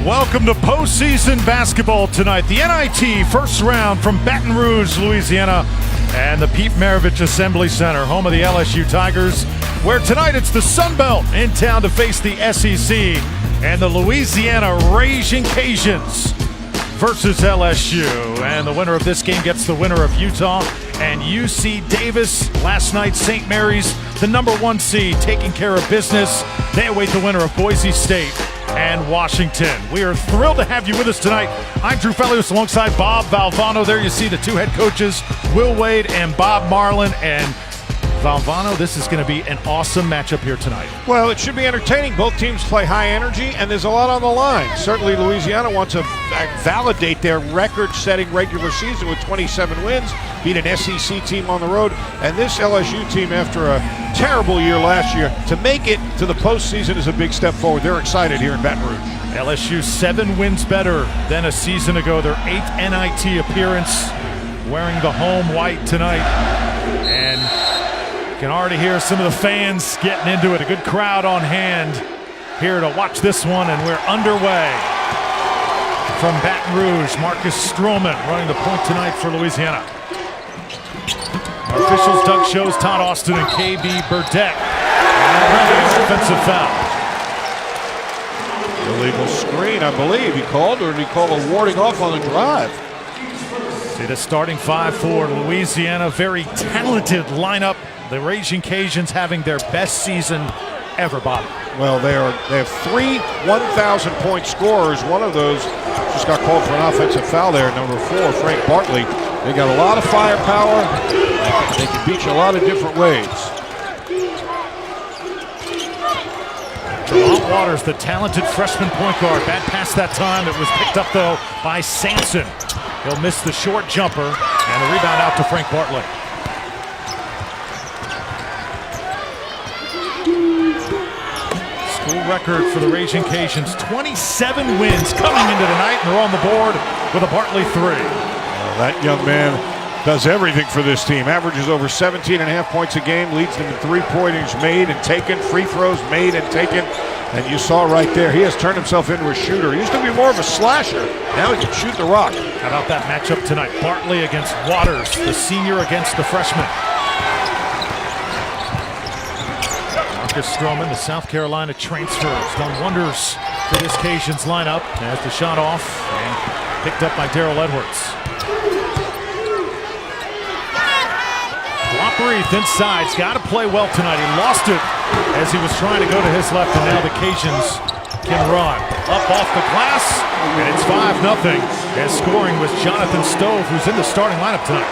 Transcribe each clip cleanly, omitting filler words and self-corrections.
Welcome to postseason basketball tonight. The NIT first round from Baton Rouge, Louisiana, and the Pete Maravich Assembly Center, home of the LSU Tigers, where tonight it's the Sun Belt in town to face the SEC and the Louisiana Raging Cajuns versus LSU. And the winner of this game gets the winner of Utah and UC Davis. Last night, St. Mary's, the #1 seed, taking care of business. They await the winner of Boise State and Washington. We are thrilled to have you with us tonight. I'm Drew Felius alongside Bob Valvano. There you see the two head coaches, Will Wade and Bob Marlin. And Valvano, this is going to be an awesome matchup here tonight. Well, it should be entertaining. Both teams play high energy, and there's a lot on the line. Certainly, Louisiana wants to validate their record-setting regular season with 27 wins, beat an SEC team on the road, and this LSU team, after a terrible year last year, to make it to the postseason is a big step forward. They're excited here in Baton Rouge. LSU 7 wins better than a season ago. Their 8th NIT appearance, wearing the home white tonight. And can already hear some of the fans getting into it. A good crowd on hand here to watch this one, and we're underway. From Baton Rouge, Marcus Stroman running the point tonight for Louisiana. Our officials, Doug Shows, Todd Austin, and KB Burdette. And another offensive foul. Illegal screen, I believe he called, or did he call a warding off on the drive? See the starting five for Louisiana. Very talented lineup. The Raging Cajuns having their best season ever, Bob. Well, they have 3 1,000-point scorers. One of those just got called for an offensive foul there, number 4, Frank Bartley. They got a lot of firepower. They can beat you a lot of different ways. Jamal Waters, the talented freshman point guard. Bad pass that time. It was picked up, though, by Sampson. He'll miss the short jumper, and a rebound out to Frank Bartley. School record for the Raging Cajuns, 27 wins coming into tonight, and they're on the board with a Bartley 3. Well, that young man does everything for this team. Averages over 17.5 points a game, leads them in three-pointers made and taken, free throws made and taken. And you saw right there, he has turned himself into a shooter. He used to be more of a slasher. Now he can shoot the rock. How about that matchup tonight? Bartley against Waters, the senior against the freshman. Marcus Stroman, the South Carolina transfer, has done wonders for this Cajuns lineup. Has the shot off and picked up by Darrell Edwards. Whopperith inside. He's got to play well tonight. He lost it as he was trying to go to his left, and now the Cajuns can run. Up off the glass, and it's 5-0. As scoring was Jonathan Stove, who's in the starting lineup tonight.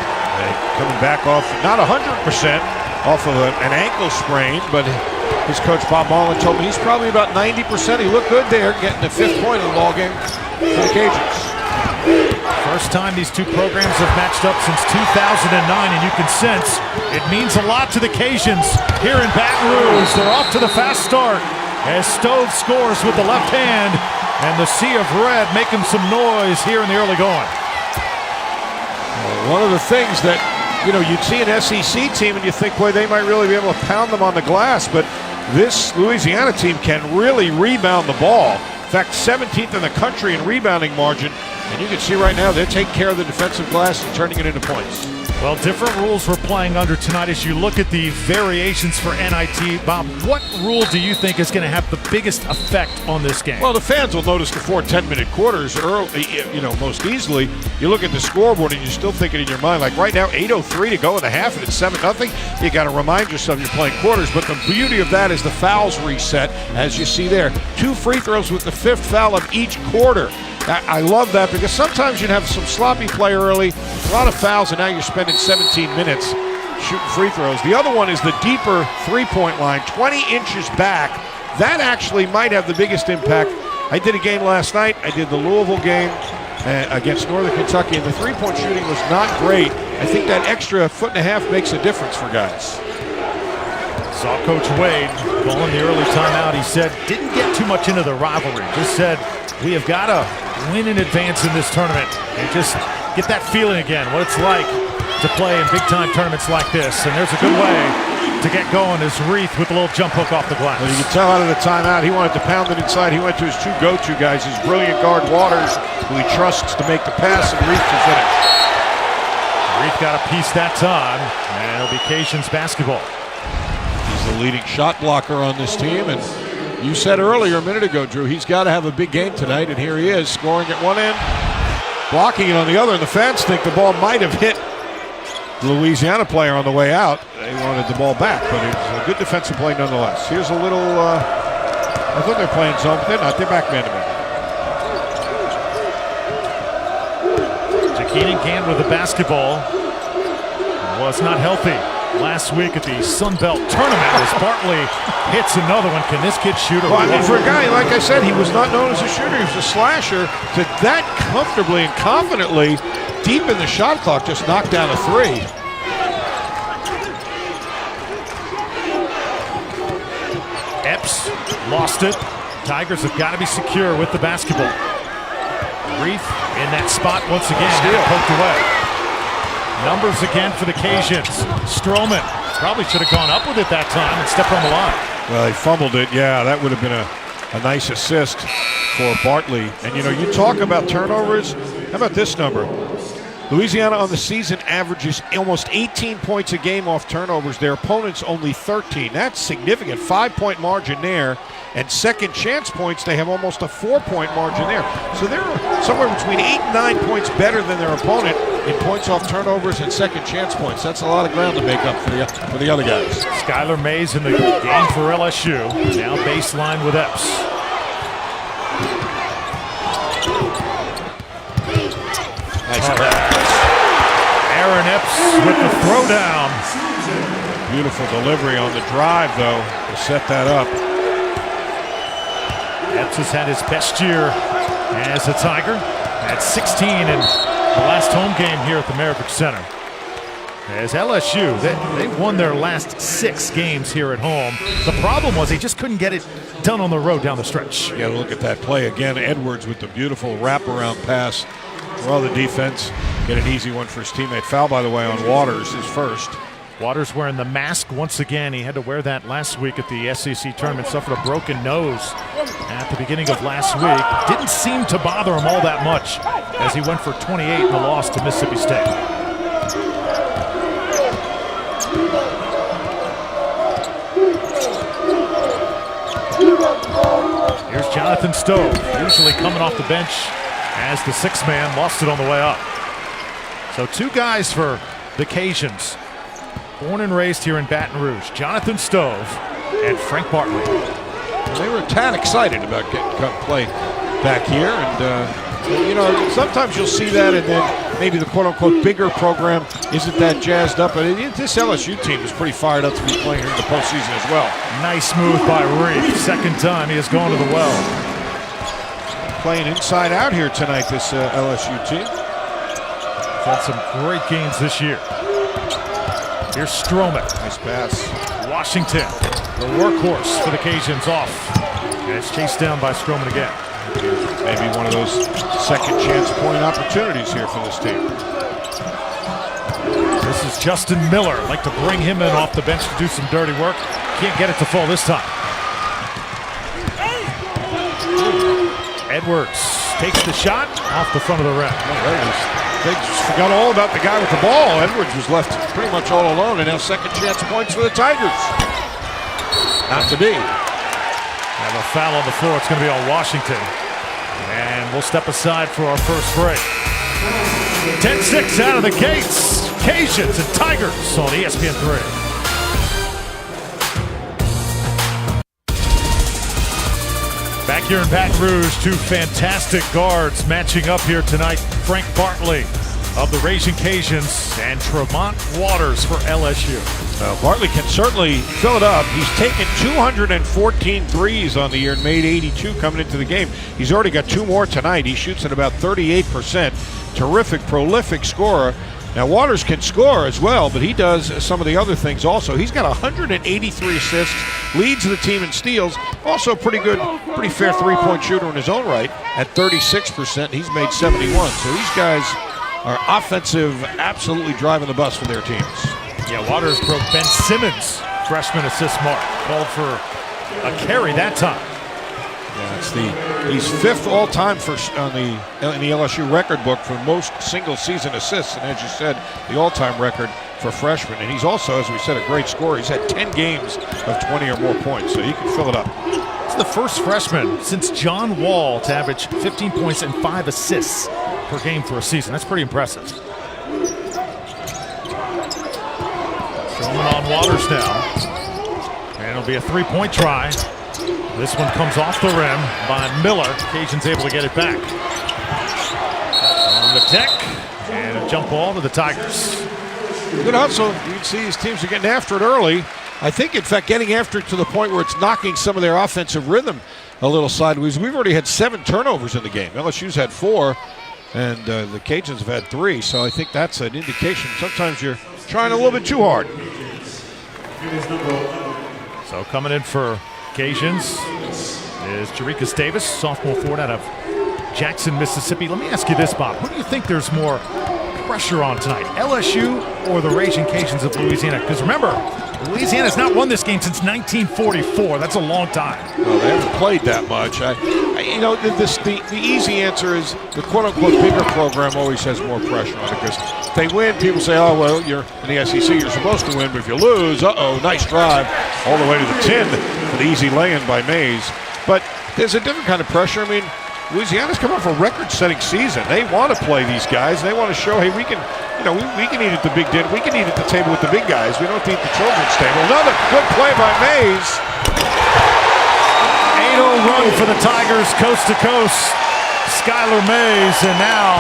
Coming back off, not 100% off of an ankle sprain, but his coach Bob Marlin told me he's probably about 90%. He looked good there, getting the 5th point of the ball game for the Cajuns. First time these two programs have matched up since 2009, and you can sense it means a lot to the Cajuns here in Baton Rouge. They're off to the fast start as Stove scores with the left hand, and the Sea of Red making some noise here in the early going. One of the things that, you'd see an SEC team and you think, boy, they might really be able to pound them on the glass, but this Louisiana team can really rebound the ball. In fact, 17th in the country in rebounding margin. And you can see right now they're taking care of the defensive glass and turning it into points. Well, different rules we're playing under tonight as you look at the variations for NIT. Bob, what rule do you think is going to have the biggest effect on this game? Well, the fans will notice the 4 10-minute quarters early, most easily. You look at the scoreboard and you're still thinking in your mind, like right now, 8:03 to go in the half and it's 7-0. You got to remind yourself you're playing quarters. But the beauty of that is the fouls reset, as you see there. 2 free throws with the 5th foul of each quarter. I love that because sometimes you'd have some sloppy play early, a lot of fouls, and now you're spending 17 minutes shooting free throws. The other one is the deeper three-point line, 20 inches back. That actually might have the biggest impact. I did a game last night. I did the Louisville game against Northern Kentucky, and the three-point shooting was not great. I think that extra 1.5 makes a difference for guys. Saw Coach Wade calling the early timeout. He said, didn't get too much into the rivalry. Just said, we have got to win in advance in this tournament and just get that feeling again, what it's like to play in big-time tournaments like this. And there's a good way to get going is Reith with a little jump hook off the glass. Well, you can tell out of the timeout, he wanted to pound it inside. He went to his two go-to guys, his brilliant guard Waters, who he trusts to make the pass, and Reith to finish. Reith got a piece that time, and it'll be Cajuns basketball. He's the leading shot blocker on this team, and you said earlier, a minute ago, Drew, he's got to have a big game tonight, and here he is, scoring at one end, blocking it on the other, and the fans think the ball might have hit the Louisiana player on the way out. They wanted the ball back, but it was a good defensive play nonetheless. Here's a little, I thought they were playing zone, but they're not. They're back man-to-man. Keenan Gant with the basketball was not healthy last week at the Sun Belt tournament as Bartley hits another one. Can this kid shoot? Well, I mean, for a guy, like I said, he was not known as a shooter. He was a slasher. To that comfortably and confidently, deep in the shot clock, just knocked down a three. Epps lost it. Tigers have got to be secure with the basketball. Reith in that spot once again, poked away. Numbers again for the Cajuns. Stroman probably should have gone up with it that time and stepped on the line. Well, he fumbled it. Yeah, that would have been a nice assist for Bartley. And, you know, you talk about turnovers. How about this number? Louisiana on the season averages almost 18 points a game off turnovers. Their opponents only 13. That's significant. 5-point margin there. And second chance points, they have almost a 4-point margin there. So they're somewhere between 8 and 9 points better than their opponent in points off turnovers and second chance points. That's a lot of ground to make up for the other guys. Skylar Mays in the game for LSU. Now baseline with Epps. Nice pass. Aaron Epps with the throwdown. Beautiful delivery on the drive, though, to set that up. Epps has had his best year as a Tiger at 16 in the last home game here at the Maravich Center. As LSU, they won their last 6 games here at home. The problem was they just couldn't get it done on the road down the stretch. Yeah, look at that play again. Edwards with the beautiful wraparound pass. Well, the defense get an easy one for his teammate. Foul, by the way, on Waters, his first. Waters wearing the mask once again. He had to wear that last week at the SEC tournament. Suffered a broken nose at the beginning of last week. Didn't seem to bother him all that much as he went for 28 in the loss to Mississippi State. Here's Jonathan Stove, usually coming off the bench as the 6th man, lost it on the way up. So 2 guys for the Cajuns. Born and raised here in Baton Rouge, Jonathan Stove and Frank Bartley. They were a tad excited about getting play back here, and you know, sometimes you'll see that, and then maybe the quote-unquote bigger program isn't that jazzed up. But this LSU team is pretty fired up to be playing here in the postseason as well. Nice move by Reith. Second time he has gone to the well. Playing inside out here tonight, this LSU team. Had some great games this year. Here's Stroman. Nice pass. Washington, the workhorse for the Cajuns, off. And it's chased down by Stroman again. Maybe one of those second chance point opportunities here for this team. This is Justin Miller. Like to bring him in off the bench to do some dirty work. Can't get it to fall this time. Edwards takes the shot off the front of the rim. They just forgot all about the guy with the ball. Edwards was left pretty much all alone, and now second chance points for the Tigers. Not to be. Have a foul on the floor. It's going to be on Washington. And we'll step aside for our first break. 10-6 out of the gates. Cajuns and Tigers on ESPN3. Back here in Baton Rouge, 2 fantastic guards matching up here tonight. Frank Bartley of the Raging Cajuns and Tremont Waters for LSU. Well, Bartley can certainly fill it up. He's taken 214 threes on the year and made 82 coming into the game. He's already got 2 more tonight. He shoots at about 38%. Terrific, prolific scorer. Now, Waters can score as well, but he does some of the other things also. He's got 183 assists, leads the team in steals. Also pretty good, pretty fair three-point shooter in his own right at 36%. He's made 71. So these guys are offensive, absolutely driving the bus for their teams. Yeah, Waters broke Ben Simmons' freshman assist mark. Called for a carry that time. Yeah, he's 5th all-time in the LSU record book for most single-season assists, and as you said, the all-time record for freshmen. And he's also, as we said, a great scorer. He's had 10 games of 20 or more points, so he can fill it up. He's the first freshman since John Wall to average 15 points and 5 assists per game for a season. That's pretty impressive. Showman on Waters now, and it'll be a three-point try. This one comes off the rim by Miller. Cajuns able to get it back. On the deck, and a jump ball to the Tigers. Good hustle. You can see these teams are getting after it early. I think, in fact, getting after it to the point where it's knocking some of their offensive rhythm a little sideways. We've already had 7 turnovers in the game. LSU's had 4, and the Cajuns have had 3. So I think that's an indication. Sometimes you're trying a little bit too hard. So coming in for Cajuns is Jarikas Davis, sophomore forward out of Jackson, Mississippi. Let me ask you this, Bob. Who do you think there's more pressure on tonight, LSU or the Raging Cajuns of Louisiana? Because remember, Louisiana's not won this game since 1944. That's a long time. Well, they haven't played that much. The easy answer is the quote-unquote bigger program always has more pressure on it, because if they win, people say, oh, well, you're in the SEC, you're supposed to win, but if you lose, nice drive all the way to the 10 for the easy lay-in by Mays. But there's a different kind of pressure. I mean, Louisiana's come off a record-setting season. They want to play these guys. They want to show, hey, we can eat at the big dinner. We can eat at the table with the big guys. We don't have to eat the children's table. Another good play by Mays. 8-0 run for the Tigers, coast to coast. Skylar Mays, and now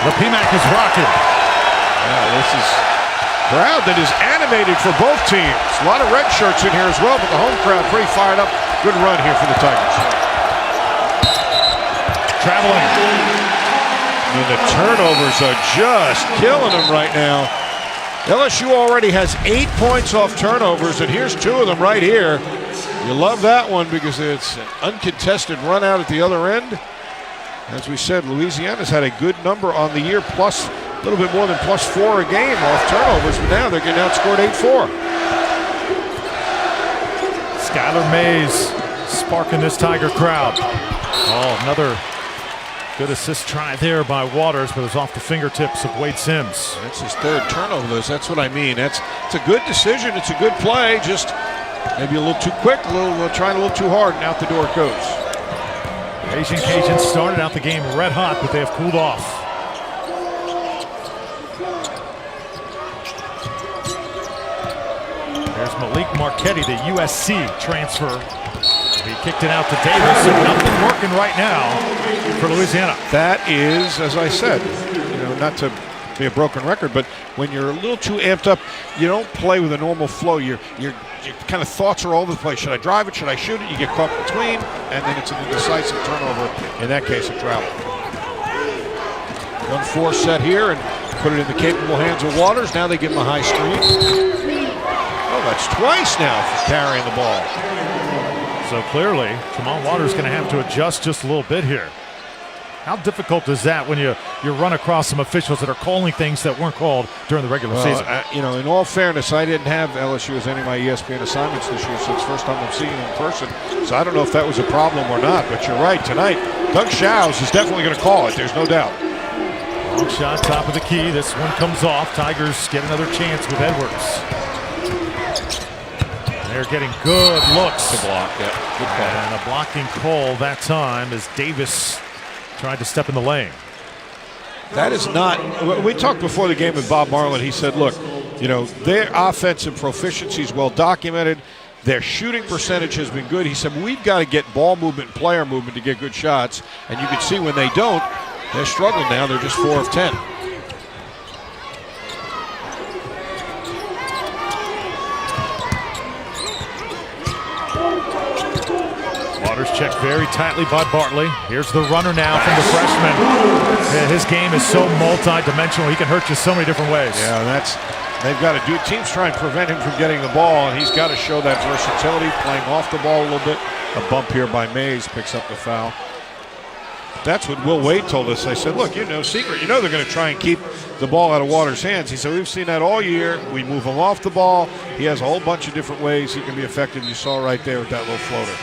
the PMAC is rocking. Yeah, this is a crowd that is animated for both teams. A lot of red shirts in here as well, but the home crowd pretty fired up. Good run here for the Tigers. Traveling. And the turnovers are just killing them right now. LSU already has 8 points off turnovers, and here's 2 of them right here. You love that one because it's an uncontested run out at the other end. As we said, Louisiana's had a good number on the year, plus a little bit more than +4 a game off turnovers, but now they're getting outscored 8-4. Skylar Mays sparking this Tiger crowd. Oh, another good assist try there by Waters, but it was off the fingertips of Wade Sims. That's his 3rd turnover. That's what I mean. It's a good decision. It's a good play. Just maybe a little too quick, trying a little too hard, and out the door it goes. Asian Cajuns started out the game red hot, but they have cooled off. There's Malik Marquetti, the USC transfer. He kicked it out to Davis, so nothing working right now for Louisiana. That is, as I said, not to be a broken record, but when you're a little too amped up, you don't play with a normal flow. Your kind of thoughts are all over the place. Should I drive it? Should I shoot it? You get caught between, and then it's an indecisive turnover. In that case, a travel. 1-4 set here, and put it in the capable hands of Waters. Now they give him a high screen. Oh, that's twice now for carrying the ball. So clearly, Jamal Waters is going to have to adjust just a little bit here. How difficult is that when you run across some officials that are calling things that weren't called during the regular season? In all fairness, I didn't have LSU as any of my ESPN assignments this year, so it's the first time I'm seeing it in person. So I don't know if that was a problem or not, but you're right. Tonight, Doug Shows is definitely going to call it. There's no doubt. Long shot, top of the key. This one comes off. Tigers get another chance with Edwards. They're getting good looks. Good block, yeah. Good call. And a blocking call that time as Davis tried to step in the lane. That is not. We talked before the game with Bob Marlin. He said, look, their offensive proficiency is well documented. Their shooting percentage has been good. He said, we've got to get ball movement and player movement to get good shots. And you can see when they don't, they're struggling now. They're just 4 of 10. Waters checked very tightly by Bartley. Here's the runner now from the freshman. Yeah, his game is so multi-dimensional. He can hurt you so many different ways. Yeah, they've got to do. Teams try and prevent him from getting the ball, and he's got to show that versatility, playing off the ball a little bit. A bump here by Mays picks up the foul. That's what Will Wade told us. I said, look, no secret. They're going to try and keep the ball out of Waters' hands. He said, we've seen that all year. We move him off the ball. He has a whole bunch of different ways he can be effective. You saw right there with that little floater.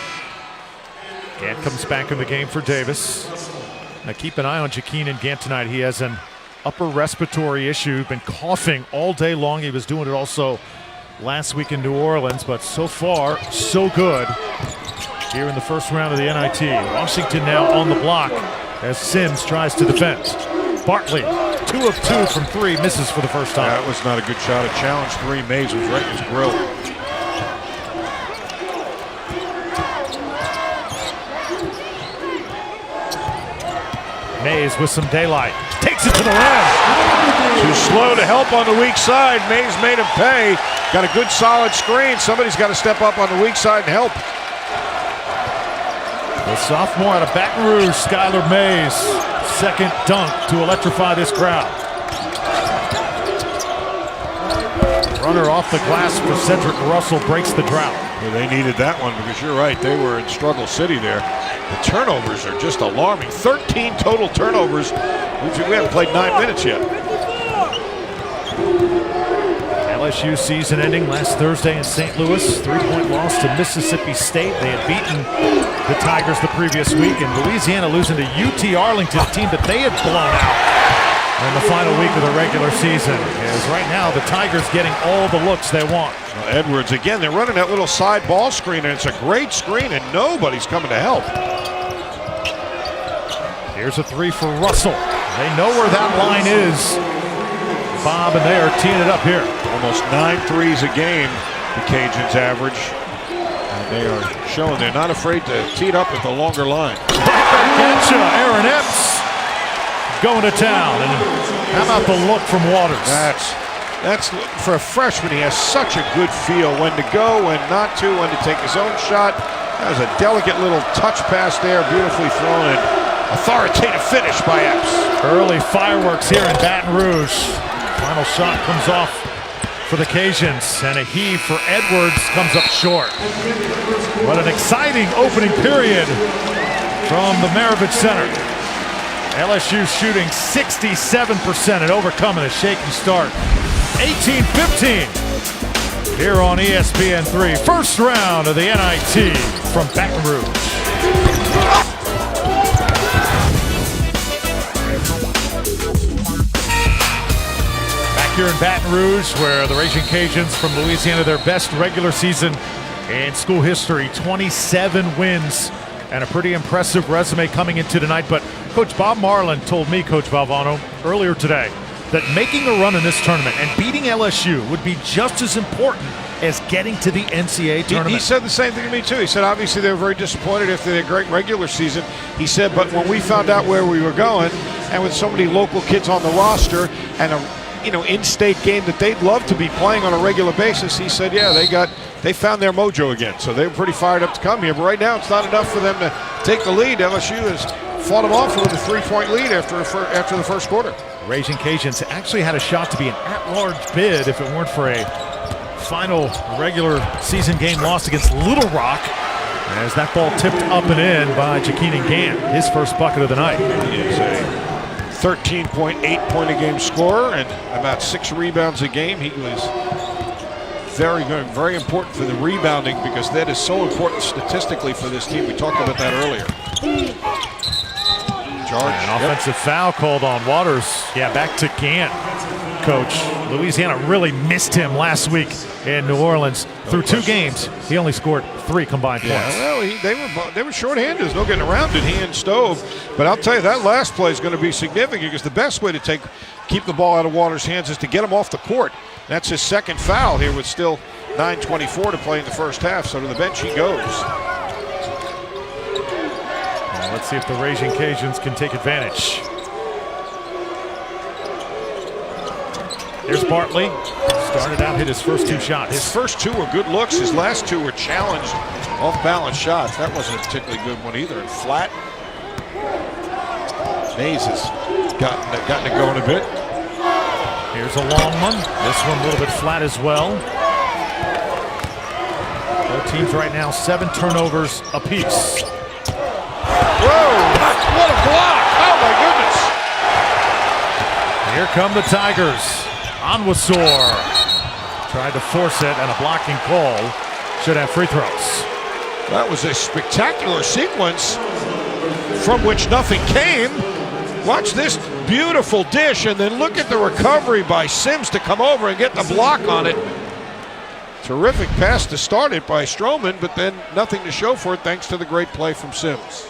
Gant comes back in the game for Davis. Now keep an eye on Jakeenan Gant tonight. He has an upper respiratory issue, been coughing all day long. He was doing it also last week in New Orleans, but so far, so good here in the first round of the NIT. Washington now on the block as Sims tries to defend. Bartley, 2 of 2 from 3, misses for the first time. That was not a good shot. A challenge 3. Mays was right in his grill. Mays with some daylight. Takes it to the rim. Too slow to help on the weak side. Mays made him pay. Got a good solid screen. Somebody's got to step up on the weak side and help. The sophomore out of Baton Rouge, Skylar Mays. Second dunk to electrify this crowd. Runner off the glass for Cedric Russell breaks the drought. Well, they needed that one because you're right. They were in struggle city there. The turnovers are just alarming. 13 total turnovers. We haven't played 9 minutes yet. LSU season ending last Thursday in St. Louis. 3-point loss to Mississippi State. They had beaten the Tigers the previous week. And Louisiana losing to UT Arlington, a team that they had blown out in the final week of the regular season. As right now, the Tigers getting all the looks they want. Well, Edwards, again, they're running that little side ball screen, and it's a great screen, and nobody's coming to help. Here's a 3 for Russell. They know where that line is. Bob and they are teeing it up here. Almost 9 threes a game, the Cajuns average. And they are showing they're not afraid to tee it up with a longer line. Gotcha, Aaron Epps going to town. And how about the look from Waters? That's for a freshman. He has such a good feel when to go, when not to, when to take his own shot. That was a delicate little touch pass there, beautifully thrown, and authoritative finish by Epps. Early fireworks here in Baton Rouge. Final shot comes off for the Cajuns, and a heave for Edwards comes up short. What an exciting opening period from the Maravich Center. LSU shooting 67% and overcoming a shaky start. 18-15 here on ESPN3. First round of the NIT from Baton Rouge. Here in Baton Rouge, where the Raging Cajuns from Louisiana, their best regular season in school history, 27 wins and a pretty impressive resume coming into tonight. But Coach Bob Marlin told me, Coach Valvano, earlier today that making a run in this tournament and beating LSU would be just as important as getting to the NCAA tournament. He said the same thing to me too. He said obviously they were very disappointed after their great regular season. He said, but when we found out where we were going, and with so many local kids on the roster and a in-state game that they'd love to be playing on a regular basis, he said, yeah, they found their mojo again. So they were pretty fired up to come here. But right now, it's not enough for them to take the lead. LSU has fought them off with a 3-point lead after the first quarter. Raging Cajuns actually had a shot to be an at-large bid if it weren't for a final regular season game loss against Little Rock, as that ball tipped up and in by Jakeenan Gant, his first bucket of the night. He is a 13.8-point-a-game scorer and about 6 rebounds a game. He was very good, very important for the rebounding because that is so important statistically for this team. We talked about that earlier. Charge. An offensive foul called on Waters. Yeah, back to Gant. Coach, Louisiana really missed him last week in New Orleans. Through 2 games, he only scored 3 combined points. Well, they were shorthanded. There's no getting around it, he and Stove. But I'll tell you, that last play is going to be significant because the best way to keep the ball out of Waters' hands is to get him off the court. That's his second foul here with still 9:24 to play in the first half. So to the bench he goes. Now let's see if the Raging Cajuns can take advantage. Here's Bartley. Started out, hit his first 2 shots. His first 2 were good looks. His last 2 were challenged, off-balance shots. That wasn't a particularly good one either. And flat. Mays has gotten it going a bit. Here's a long one. This one a little bit flat as well. Both teams right now 7 turnovers apiece. Whoa! what a block! Oh my goodness! Here come the Tigers. Onwuasor tried to force it, and a blocking call. Should have free throws. That was a spectacular sequence from which nothing came. Watch this beautiful dish, and then look at the recovery by Sims to come over and get the block on it. Terrific pass to start it by Stroman, but then nothing to show for it thanks to the great play from Sims.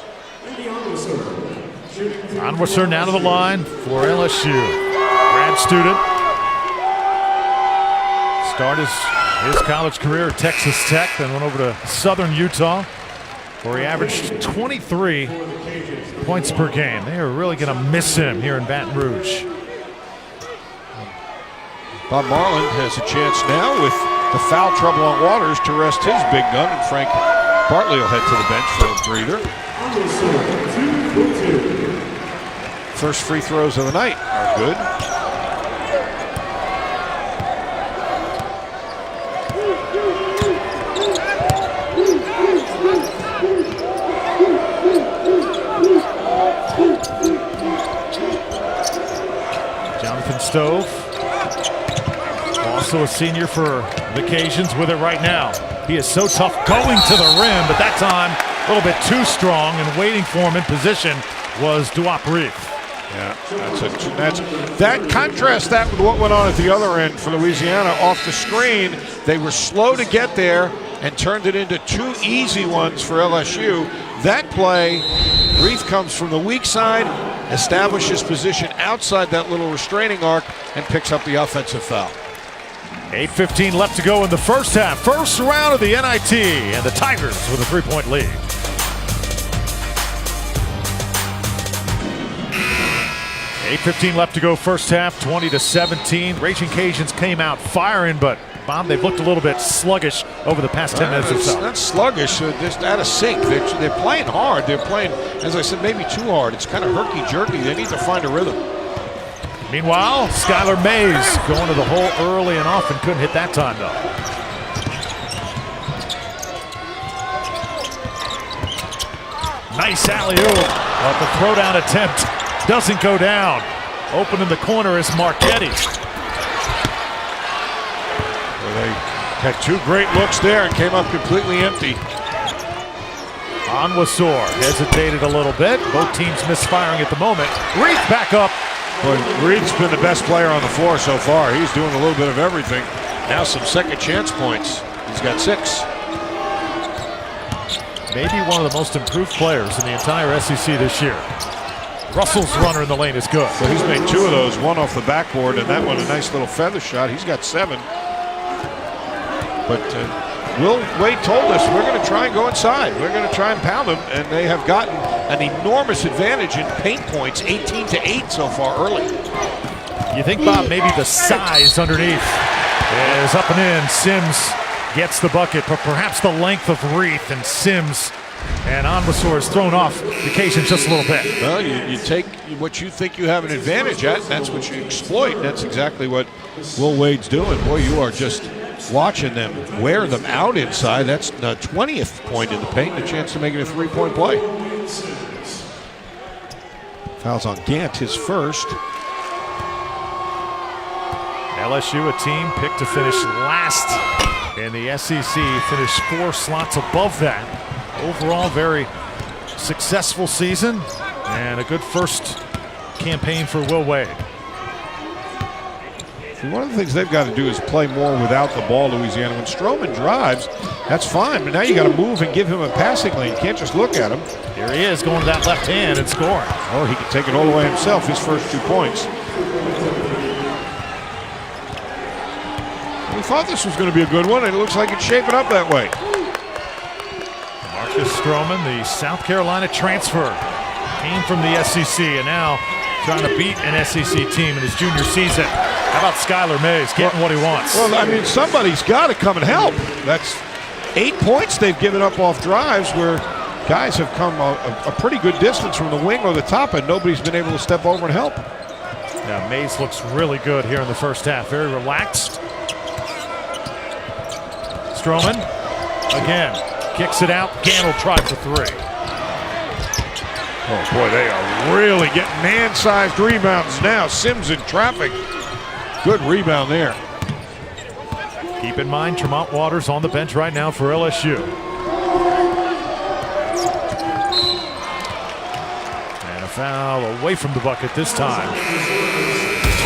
Onwuasor now to the line for LSU. Grad student. Started his college career at Texas Tech, then went over to Southern Utah, where he averaged 23 points per game. They are really going to miss him here in Baton Rouge. Bob Marlin has a chance now with the foul trouble on Waters to rest his big gun, and Frank Bartley will head to the bench for a breather. First free throws of the night are good. Stove, also a senior for the Cajuns, with it right now. He is so tough going to the rim, but that time a little bit too strong, and waiting for him in position was Duop Reef. Yeah, that contrast that with what went on at the other end for Louisiana off the screen. They were slow to get there and turned it into two easy ones for LSU. That play, Reef comes from the weak side, establishes position outside that little restraining arc, and picks up the offensive foul. 8:15 left to go in the first half. First round of the NIT, and the Tigers with a 3-point lead. $8:15 left to go first half, 20-17. Raging Cajuns came out firing, but Bob, they've looked a little bit sluggish over the past 10 minutes or so. Not sluggish, just out of sync. They're playing hard. They're playing, as I said, maybe too hard. It's kind of herky-jerky. They need to find a rhythm. Meanwhile, Skylar Mays going to the hole early and often, couldn't hit that time, though. Nice alley-oop, but the throwdown attempt doesn't go down. Open in the corner is Marchetti. They had two great looks there and came up completely empty. Onwuasor hesitated a little bit. Both teams misfiring at the moment. Reef back up. Well, Reed's been the best player on the floor so far. He's doing a little bit of everything. Now some second chance points. He's got 6. Maybe one of the most improved players in the entire SEC this year. Russell's runner in the lane is good. So he's made 2 of those, one off the backboard, and that one a nice little feather shot. He's got 7. But Will Wade told us we're going to try and go inside. We're going to try and pound them, and they have gotten an enormous advantage in paint points, 18-8 so far early. You think, Bob, maybe the size underneath is up and in. Sims gets the bucket, but perhaps the length of Reef and Sims and Onwuasor is thrown off the Cajuns just a little bit. Well, you take what you think you have an advantage at, and that's what you exploit. And that's exactly what Will Wade's doing. Boy, you are just watching them wear them out inside. That's the 20th point in the paint, and a chance to make it a 3-point play. Fouls on Gant, his first. LSU, a team picked to finish last in the SEC, finished 4 slots above that. Overall, very successful season and a good first campaign for Will Wade. One of the things they've got to do is play more without the ball, Louisiana. When Stroman drives, that's fine, but now you got to move and give him a passing lane. You can't just look at him. Here he is going to that left hand and scoring. Oh, he can take it all the way himself, his first 2 points. We thought this was going to be a good one, and it looks like it's shaping up that way. Marcus Stroman, the South Carolina transfer, came from the SEC and now trying to beat an SEC team in his junior season. How about Skylar Mays getting what he wants? Well, I mean, somebody's got to come and help. That's 8 points they've given up off drives where guys have come a pretty good distance from the wing or the top, and nobody's been able to step over and help. Now, Mays looks really good here in the first half. Very relaxed. Stroman again kicks it out. Gant will try for 3. Oh, boy, they are really getting man-sized rebounds now. Sims in traffic. Good rebound there. Keep in mind, Tremont Waters on the bench right now for LSU. And a foul away from the bucket this time.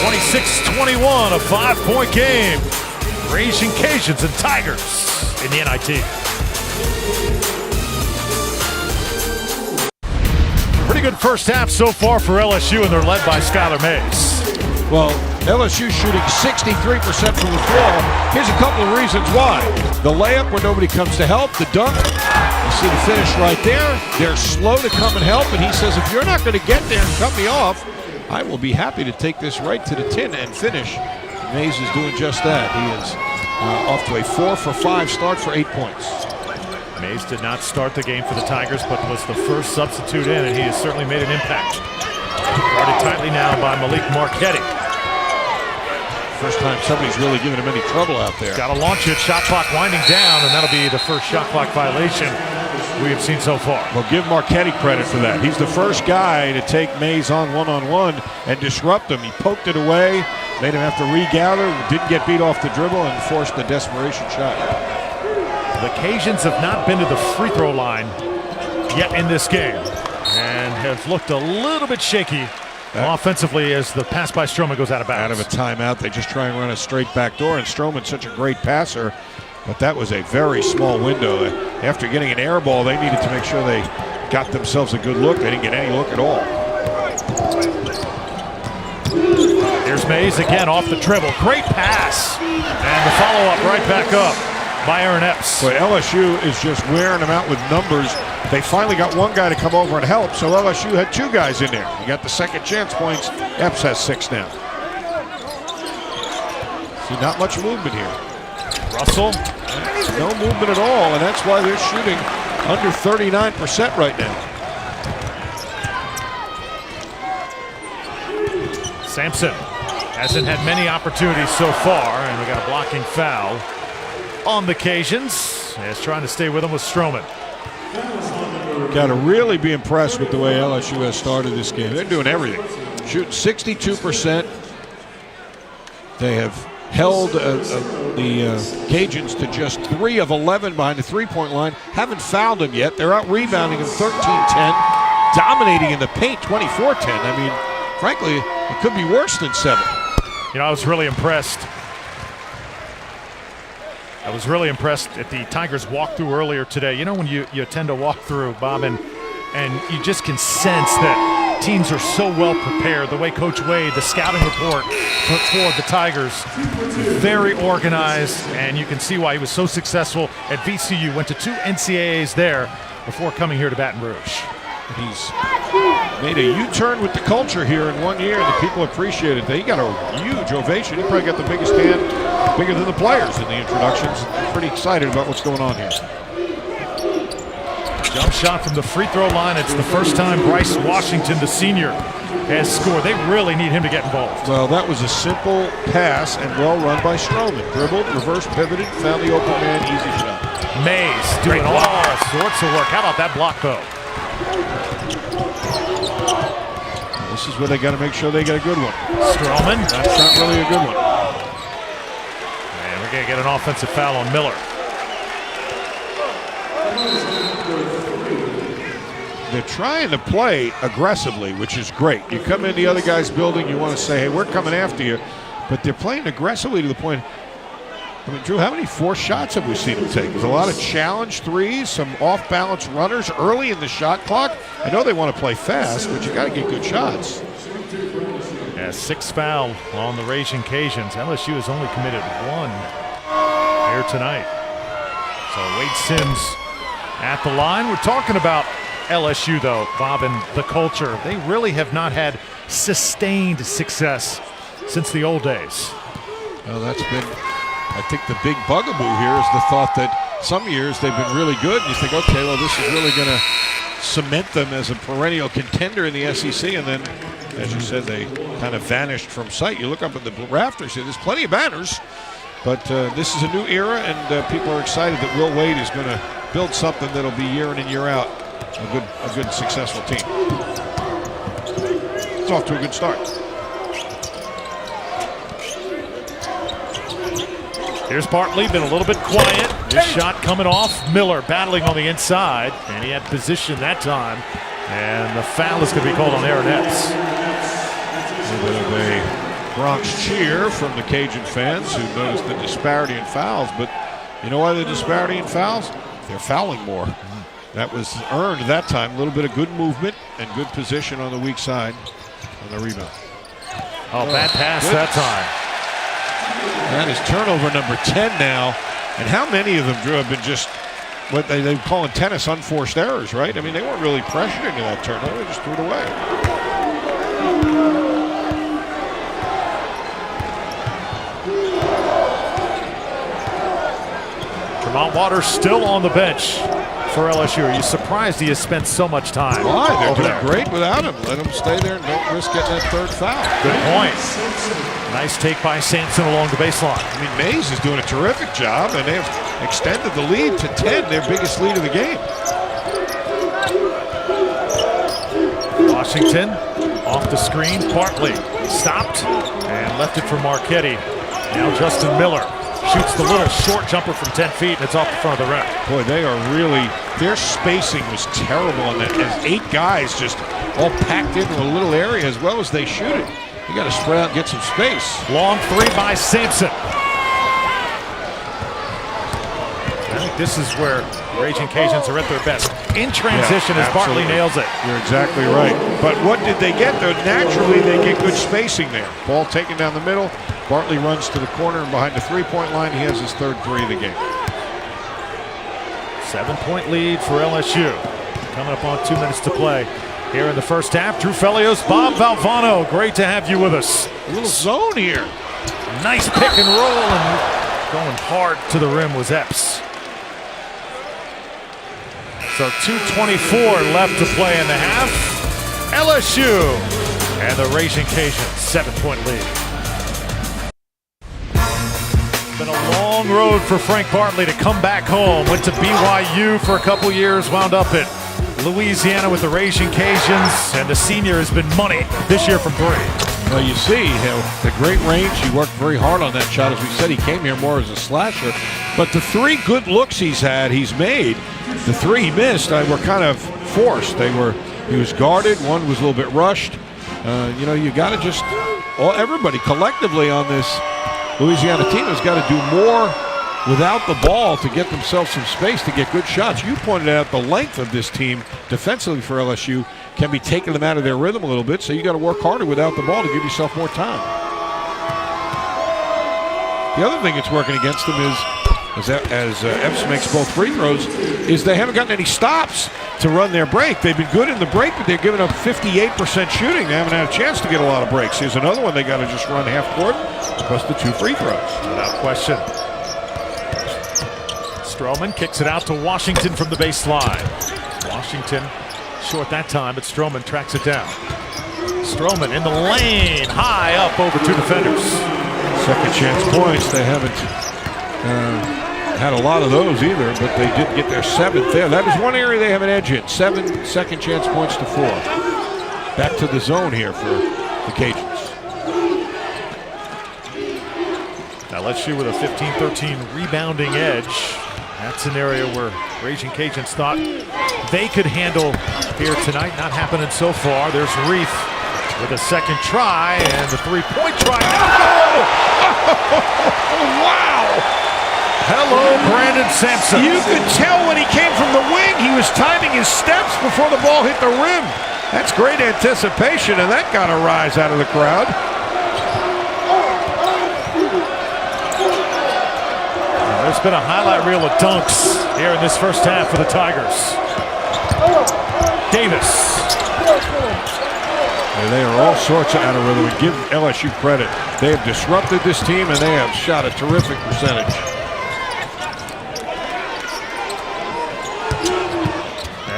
26-21, a 5-point game. Raging Cajuns and Tigers in the NIT. Pretty good first half so far for LSU, and they're led by Skylar Mays. Well, LSU shooting 63% from the floor. Here's a couple of reasons why. The layup where nobody comes to help, the dunk. You see the finish right there. They're slow to come and help, and he says, if you're not going to get there and cut me off, I will be happy to take this right to the tin and finish. Mays is doing just that. He is off to a 4 for 5 start for 8 points. Mays did not start the game for the Tigers, but was the first substitute in, and he has certainly made an impact. Guarded tightly now by Malik Marquetti. First time somebody's really given him any trouble out there. Got to launch it, shot clock winding down, and that'll be the first shot clock violation we have seen so far. Well, give Marquetti credit for that. He's the first guy to take Mays on one-on-one and disrupt him. He poked it away, made him have to regather, didn't get beat off the dribble, and forced the desperation shot. The Cajuns have not been to the free throw line yet in this game and have looked a little bit shaky offensively as the pass by Stroman goes out of bounds. Out of a timeout, they just try and run a straight back door, and Stroman's such a great passer, but that was a very small window. After getting an air ball, they needed to make sure they got themselves a good look. They didn't get any look at all. Here's Mays again off the dribble. Great pass. And the follow-up right back up by Aaron Epps. But LSU is just wearing them out with numbers. They finally got one guy to come over and help, so LSU had 2 guys in there. You got the second chance points. Epps has 6 now. See, not much movement here. Russell. No movement at all, and that's why they're shooting under 39% right now. Sampson hasn't had many opportunities so far, and we got a blocking foul on the Cajuns. As trying to stay with him was Stroman. Got to really be impressed with the way LSU has started this game. They're doing everything. Shooting 62%. They have held the Cajuns to just 3 of 11 behind the three-point line. Haven't fouled them yet. They're out rebounding them 13-10. Dominating in the paint 24-10. I mean, frankly, it could be worse than 7. You know, I was really impressed. I was really impressed at the Tigers walkthrough earlier today. You know when you attend a walkthrough, Bob, and you just can sense that teams are so well prepared. The way Coach Wade, the scouting report for the Tigers, very organized, and you can see why he was so successful at VCU. Went to 2 NCAAs there before coming here to Baton Rouge. He's made a U-turn with the culture here in 1 year, and the people appreciate it. He got a huge ovation. He probably got the biggest hand, bigger than the players in the introductions. Pretty excited about what's going on here. Jump shot from the free throw line. It's the first time Bryce Washington, the senior, has scored. They really need him to get involved. Well, that was a simple pass and well run by Stroman. Dribbled, reverse pivoted, found the open man, easy shot. Mays doing all sorts of work. How about that block, though? This is where they got to make sure they get a good one. Stroman. That's not really a good one. And we're going to get an offensive foul on Miller. They're trying to play aggressively, which is great. You come in the other guy's building, you want to say, hey, we're coming after you. But they're playing aggressively to the point. I mean, Drew, how many forced shots have we seen him take? There's a lot of challenge threes, some off-balance runners early in the shot clock. I know they want to play fast, but you got to get good shots. Yeah, 6th foul on the Raging Cajuns. LSU has only committed 1 here tonight. So Wade Sims at the line. We're talking about LSU, though, Bob, and the culture. They really have not had sustained success since the old days. Well, that's been, I think, the big bugaboo here is the thought that some years they've been really good, and you think, okay, well, this is really going to cement them as a perennial contender in the SEC, and then, as you said, they kind of vanished from sight. You look up at the rafters here, there's plenty of banners, but this is a new era, and people are excited that Will Wade is going to build something that'll be year in and year out. a good successful team. It's off to a good start. Here's Bartley, been a little bit quiet. This shot coming off. Miller battling on the inside, and he had position that time. And the foul is going to be called on Aaron Epps. A little bit of a Bronx cheer from the Cajun fans who noticed the disparity in fouls. But you know why the disparity in fouls? They're fouling more. That was earned that time. A little bit of good movement and good position on the weak side on the rebound. Oh, bad pass that time. That is turnover number 10 now. And how many of them, Drew, have been just what they call in tennis unforced errors, right? I mean, they weren't really pressured into that turnover. They just threw it away. Tremont Waters still on the bench for LSU. Are you surprised he has spent so much time? Why? They're doing there? great without him. Let him stay there and don't risk getting that third foul. Good point. Nice take by Sampson along the baseline. I mean, Mays is doing a terrific job, and they've extended the lead to 10, their biggest lead of the game. Washington off the screen. Bartley stopped and left it for Marchetti. Now Justin Miller shoots the little short jumper from 10 feet, and it's off the front of the rim. Boy, they are really, their spacing was terrible on that. As 8 guys just all packed into a little area as well as they shoot it. You got to spread out and get some space. Long three by Sampson. I think this is where Raging Cajuns are at their best. In transition as Bartley nails it. You're exactly right. But what did they get though? Naturally, they get good spacing there. Ball taken down the middle. Bartley runs to the corner and behind the three-point line. He has his third three of the game. 7-point lead for LSU. Coming up on 2 minutes to play. Here in the first half, Drew Felios, Bob Valvano, great to have you with us. A little zone here. Nice pick and roll, and going hard to the rim was Epps. So 2:24 left to play in the half. LSU and the Raging Cajuns, 7-point lead. Been a long road for Frank Bartley to come back home. Went to BYU for a couple years, wound up at Louisiana with the Raging Cajuns, and the senior has been money this year from 3. Well, you see, the great range. He worked very hard on that shot. As we said, he came here more as a slasher. But the 3 good looks he's made. The 3 he missed were kind of forced. He was guarded. One was a little bit rushed. You got to just, everybody collectively on this Louisiana team has got to do more without the ball to get themselves some space to get good shots. You pointed out the length of this team defensively for LSU can be taking them out of their rhythm a little bit, so you got to work harder without the ball to give yourself more time. The other thing that's working against them is as Epps makes both free throws, is they haven't gotten any stops to run their break. They've been good in the break, but they're giving up 58% shooting. They haven't had a chance to get a lot of breaks. Here's another one they got to just run half court plus the 2 free throws. Without question. Stroman kicks it out to Washington from the baseline. Washington short that time, but Stroman tracks it down. Stroman in the lane, high up over 2 defenders. Second chance points. They haven't had a lot of those either, but they did get their 7th there. That is one area they have an edge in. 7 second chance points to 4. Back to the zone here for the Cajuns. LSU with a 15-13 rebounding edge. That's an area where Raging Cajuns thought they could handle here tonight. Not happening so far. There's Reith with a second try and the 3-point try. Oh, wow! Hello, Brandon Sampson. You could tell when he came from the wing, he was timing his steps before the ball hit the rim. That's great anticipation, and that got a rise out of the crowd. There's been a highlight reel of dunks here in this first half for the Tigers. Davis. And they are all sorts of out of rhythm. And give LSU credit. They have disrupted this team, and they have shot a terrific percentage.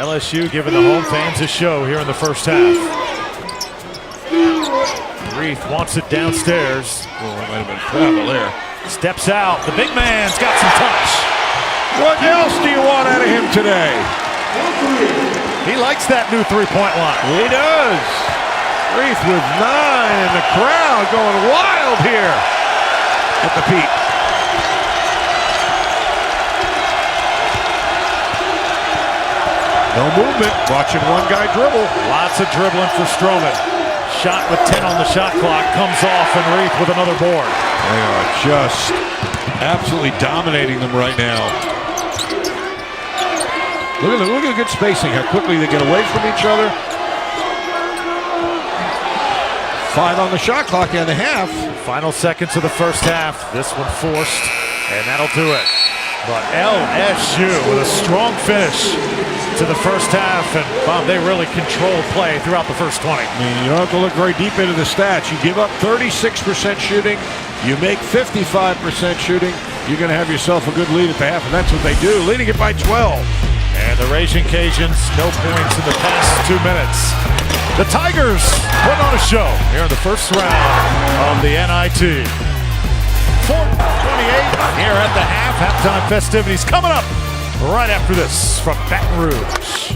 LSU giving the home fans a show here in the first half. Reith wants it downstairs. Oh, that might have been foul there. Steps out. The big man's got some touch. What else do you want out of him today? He likes that new three-point line. He does. Reith with 9, and the crowd going wild here at the Pete. No movement. Watching one guy dribble. Lots of dribbling for Stroman. Shot with 10 on the shot clock. Comes off, and Reith with another board. They are just absolutely dominating them right now. Look at the good spacing, how quickly they get away from each other. 5 on the shot clock and a half. Final seconds of the first half. This one forced, and that'll do it. But LSU with a strong finish to the first half, and Bob, they really controlled play throughout the first 20. I mean, you don't have to look very deep into the stats. You give up 36% shooting, you make 55% shooting, you're going to have yourself a good lead at the half, and that's what they do, leading it by 12. And the Raging Cajuns, no points in the past 2 minutes. The Tigers putting on a show here in the first round of the NIT. 4:28 here at the half. Halftime festivities coming up right after this from Baton Rouge.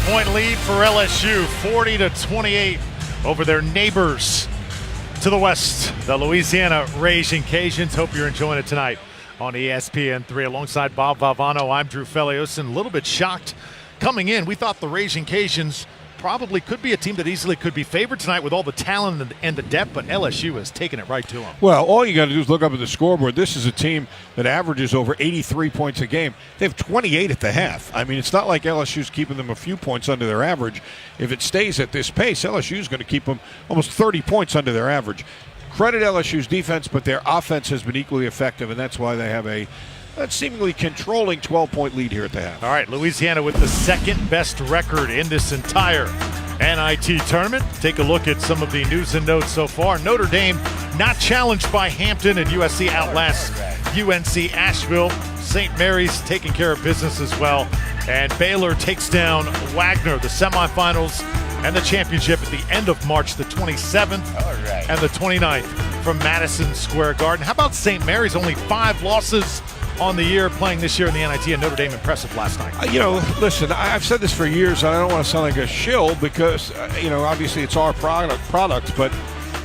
Point lead for LSU, 40-28 over their neighbors to the west, the Louisiana Raging Cajuns. Hope you're enjoying it tonight on ESPN3. Alongside Bob Valvano, I'm Drew Felios, and a little bit shocked coming in. We thought the Raging Cajuns probably could be a team that easily could be favored tonight with all the talent and the depth, but LSU has taken it right to them. Well, all you got to do is look up at the scoreboard. This is a team that averages over 83 points a game. They have 28 at the half. I mean, it's not like LSU's keeping them a few points under their average. If it stays at this pace, LSU's going to keep them almost 30 points under their average. Credit LSU's defense, but their offense has been equally effective, and that's why they have a seemingly controlling 12-point lead here at the half. All right, Louisiana with the second best record in this entire NIT tournament. Take a look at some of the news and notes so far. Notre Dame not challenged by Hampton, and USC outlasts UNC Asheville. St. Mary's taking care of business as well. And Baylor takes down Wagner, the semifinals and the championship at the end of March the 27th and the 29th from Madison Square Garden. How about St. Mary's? Only 5 losses on the year, playing this year in the NIT, and Notre Dame impressive last night. Listen, I've said this for years, and I don't want to sound like a shill because, obviously it's our product, but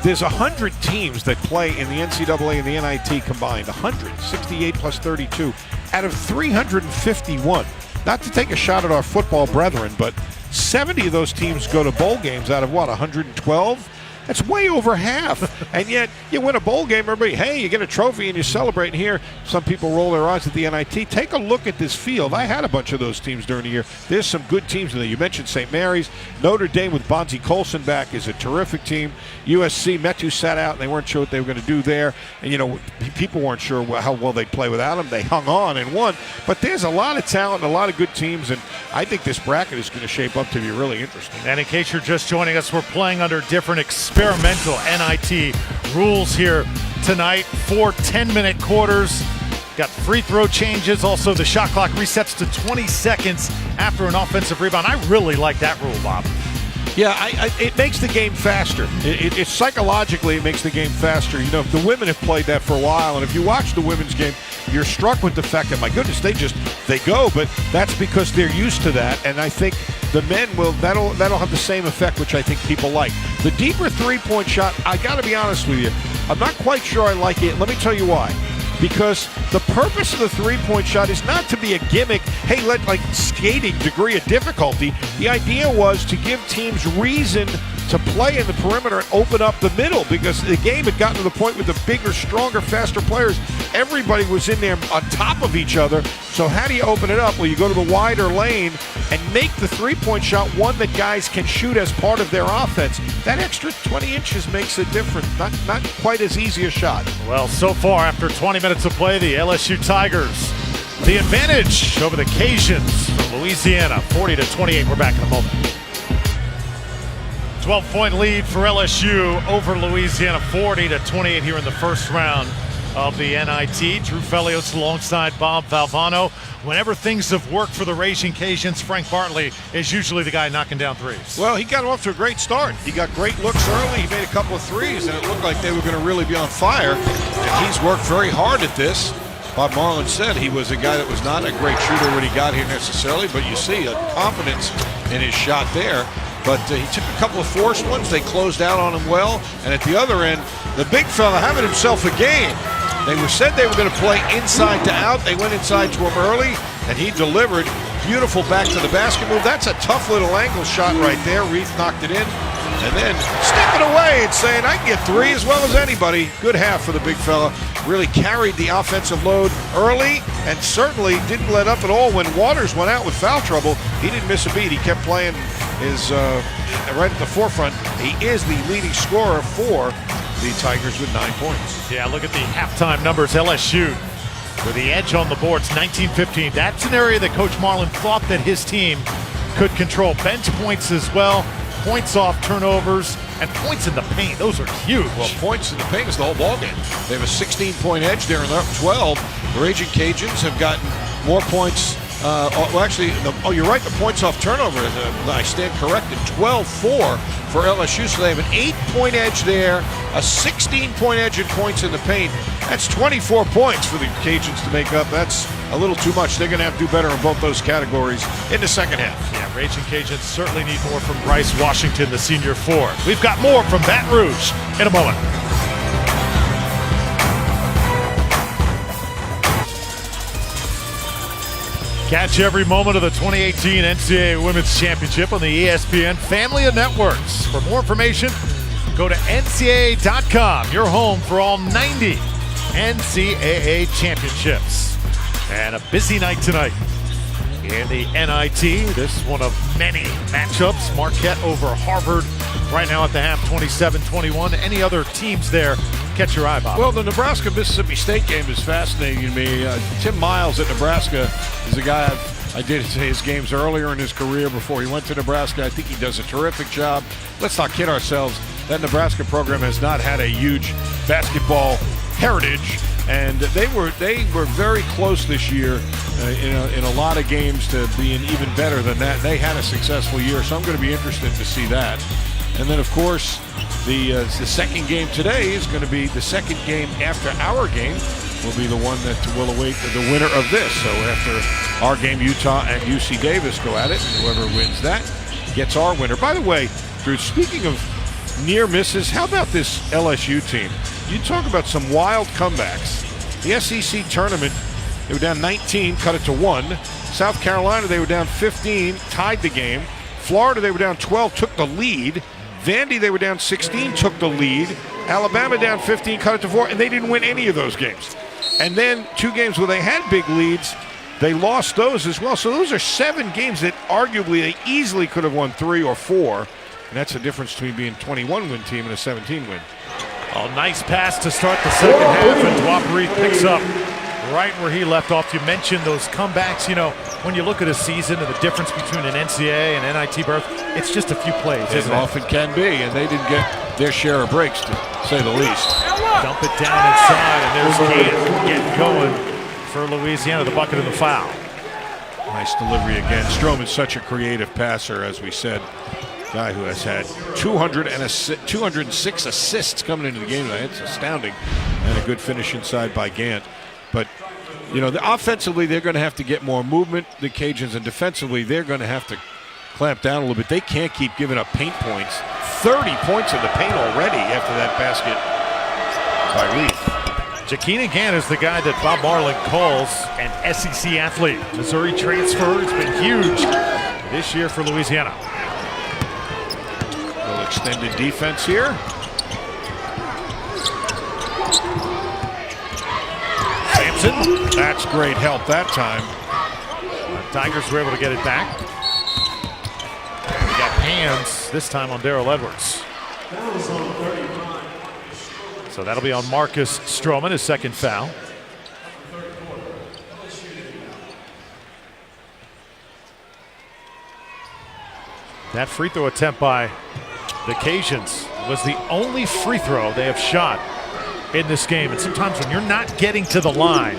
there's 100 teams that play in the NCAA and the NIT combined. 168 plus 32 out of 351. Not to take a shot at our football brethren, but 70 of those teams go to bowl games out of 112? That's way over half. And yet, you win a bowl game, everybody, hey, you get a trophy and you celebrate. And here, some people roll their eyes at the NIT. Take a look at this field. I had a bunch of those teams during the year. There's some good teams in there. You mentioned St. Mary's. Notre Dame with Bonzi Colson back is a terrific team. USC, Metu sat out, and they weren't sure what they were going to do there. And, people weren't sure how well they'd play without him. They hung on and won. But there's a lot of talent and a lot of good teams, and I think this bracket is going to shape up to be really interesting. And in case you're just joining us, we're playing under different experimental NIT rules here tonight. 4 10-minute quarters. Got free throw changes. Also, the shot clock resets to 20 seconds after an offensive rebound. I really like that rule, Bob. Yeah, it makes the game faster. It psychologically, it makes the game faster. The women have played that for a while, and if you watch the women's game, you're struck with the fact that, my goodness, they go, but that's because they're used to that, and I think the men that'll have the same effect, which I think people like. The deeper three-point shot, I got to be honest with you, I'm not quite sure I like it. Let me tell you why. Because the purpose of the three-point shot is not to be a gimmick, hey, like skating degree of difficulty. The idea was to give teams reason to play in the perimeter and open up the middle, because the game had gotten to the point with the bigger, stronger, faster players. Everybody was in there on top of each other. So how do you open it up? Well, you go to the wider lane and make the three-point shot one that guys can shoot as part of their offense. That extra 20 inches makes a difference. Not quite as easy a shot. Well, so far, after 20 minutes of play, the LSU Tigers, the advantage over the Cajuns from Louisiana, 40-28. We're back in a moment. 12-point lead for LSU over Louisiana, 40-28 here in the first round of the NIT. Drew Felios alongside Bob Valvano. Whenever things have worked for the Raging Cajuns, Frank Bartley is usually the guy knocking down threes. Well, he got off to a great start. He got great looks early. He made a couple of threes, and it looked like they were going to really be on fire. And he's worked very hard at this. Bob Marlin said he was a guy that was not a great shooter when he got here necessarily, but you see a confidence in his shot there. But he took a couple of forced ones. They closed out on him well. And at the other end, the big fella having himself a game. They said they were going to play inside to out. They went inside to him early, and he delivered. Beautiful back to the basket move. That's a tough little angle shot right there. Reith knocked it in. And then stepping away and saying, I can get three as well as anybody. Good half for the big fella. Really carried the offensive load early and certainly didn't let up at all when Waters went out with foul trouble. He didn't miss a beat. He kept playing his right at the forefront. He is the leading scorer for the Tigers with 9 points. Yeah, look at the halftime numbers. LSU with the edge on the boards, 19-15. That's an area that Coach Marlin thought that his team could control. Bench points as well. Points off turnovers, and points in the paint. Those are huge. Well, points in the paint is the whole ballgame. They have a 16-point edge there, and they're up 12. The Raging Cajuns have gotten more points. Well, actually, you're right. The points off turnover, I stand corrected, 12-4 for LSU. So they have an 8-point edge there, a 16-point edge in points in the paint. That's 24 points for the Cajuns to make up. That's a little too much. They're going to have to do better in both those categories in the second half. Yeah, Raging Cajuns certainly need more from Bryce Washington, the senior forward. We've got more from Baton Rouge in a moment. Catch every moment of the 2018 NCAA Women's Championship on the ESPN family of networks. For more information, go to ncaa.com, your home for all 90 NCAA championships. And a busy night tonight in the NIT. This one of many matchups. Marquette over Harvard right now at the half, 27-21. Any other teams there catch your eye, Bob? Well, the Nebraska-Mississippi State game is fascinating to me. Tim Miles at Nebraska is a guy I did his games earlier in his career before he went to Nebraska. I think he does a terrific job. Let's not kid ourselves. That Nebraska program has not had a huge basketball heritage, and they were very close this year in a lot of games to being even better than that. They had a successful year, so I'm going to be interested to see that. And then, of course, the second game today is going to be the second game after our game will be the one that will await the winner of this. So after our game, Utah and UC Davis go at it, and whoever wins that gets our winner. By the way, Drew, speaking of near misses, how about this LSU team? You talk about some wild comebacks. The SEC tournament, they were down 19, cut it to 1. South Carolina, they were down 15, tied the game. Florida, they were down 12, took the lead. Vandy, they were down 16, took the lead. Alabama down 15, cut it to 4, and they didn't win any of those games. And then 2 games where they had big leads, they lost those as well. So those are 7 games that arguably they easily could have won 3 or 4. And that's the difference between being a 21-win team and a 17-win. Oh, nice pass to start the second half, and Dwapari picks up right where he left off. You mentioned those comebacks. You know, when you look at a season and the difference between an NCAA and NIT berth, it's just a few plays, isn't it? It often can be, and they didn't get their share of breaks, to say the least. Dump it down inside, and there's Gaines getting going for Louisiana, the bucket of the foul. Nice delivery again. Stroman's such a creative passer, as we said. Guy who has had 206 assists coming into the game tonight. It's astounding. And a good finish inside by Gant. But, you know, offensively, they're going to have to get more movement, the Cajuns, and defensively, they're going to have to clamp down a little bit. They can't keep giving up paint points. 30 points in the paint already after that basket by Reith. Jakina Gant is the guy that Bob Marlin calls an SEC athlete. Missouri transfer has been huge this year for Louisiana. Little extended defense here. Sampson, that's great help that time. Tigers were able to get it back. We got hands this time on Darrell Edwards. So that'll be on Marcus Stroman, his second foul. That free throw attempt by the Cajuns was the only free throw they have shot in this game. And sometimes when you're not getting to the line,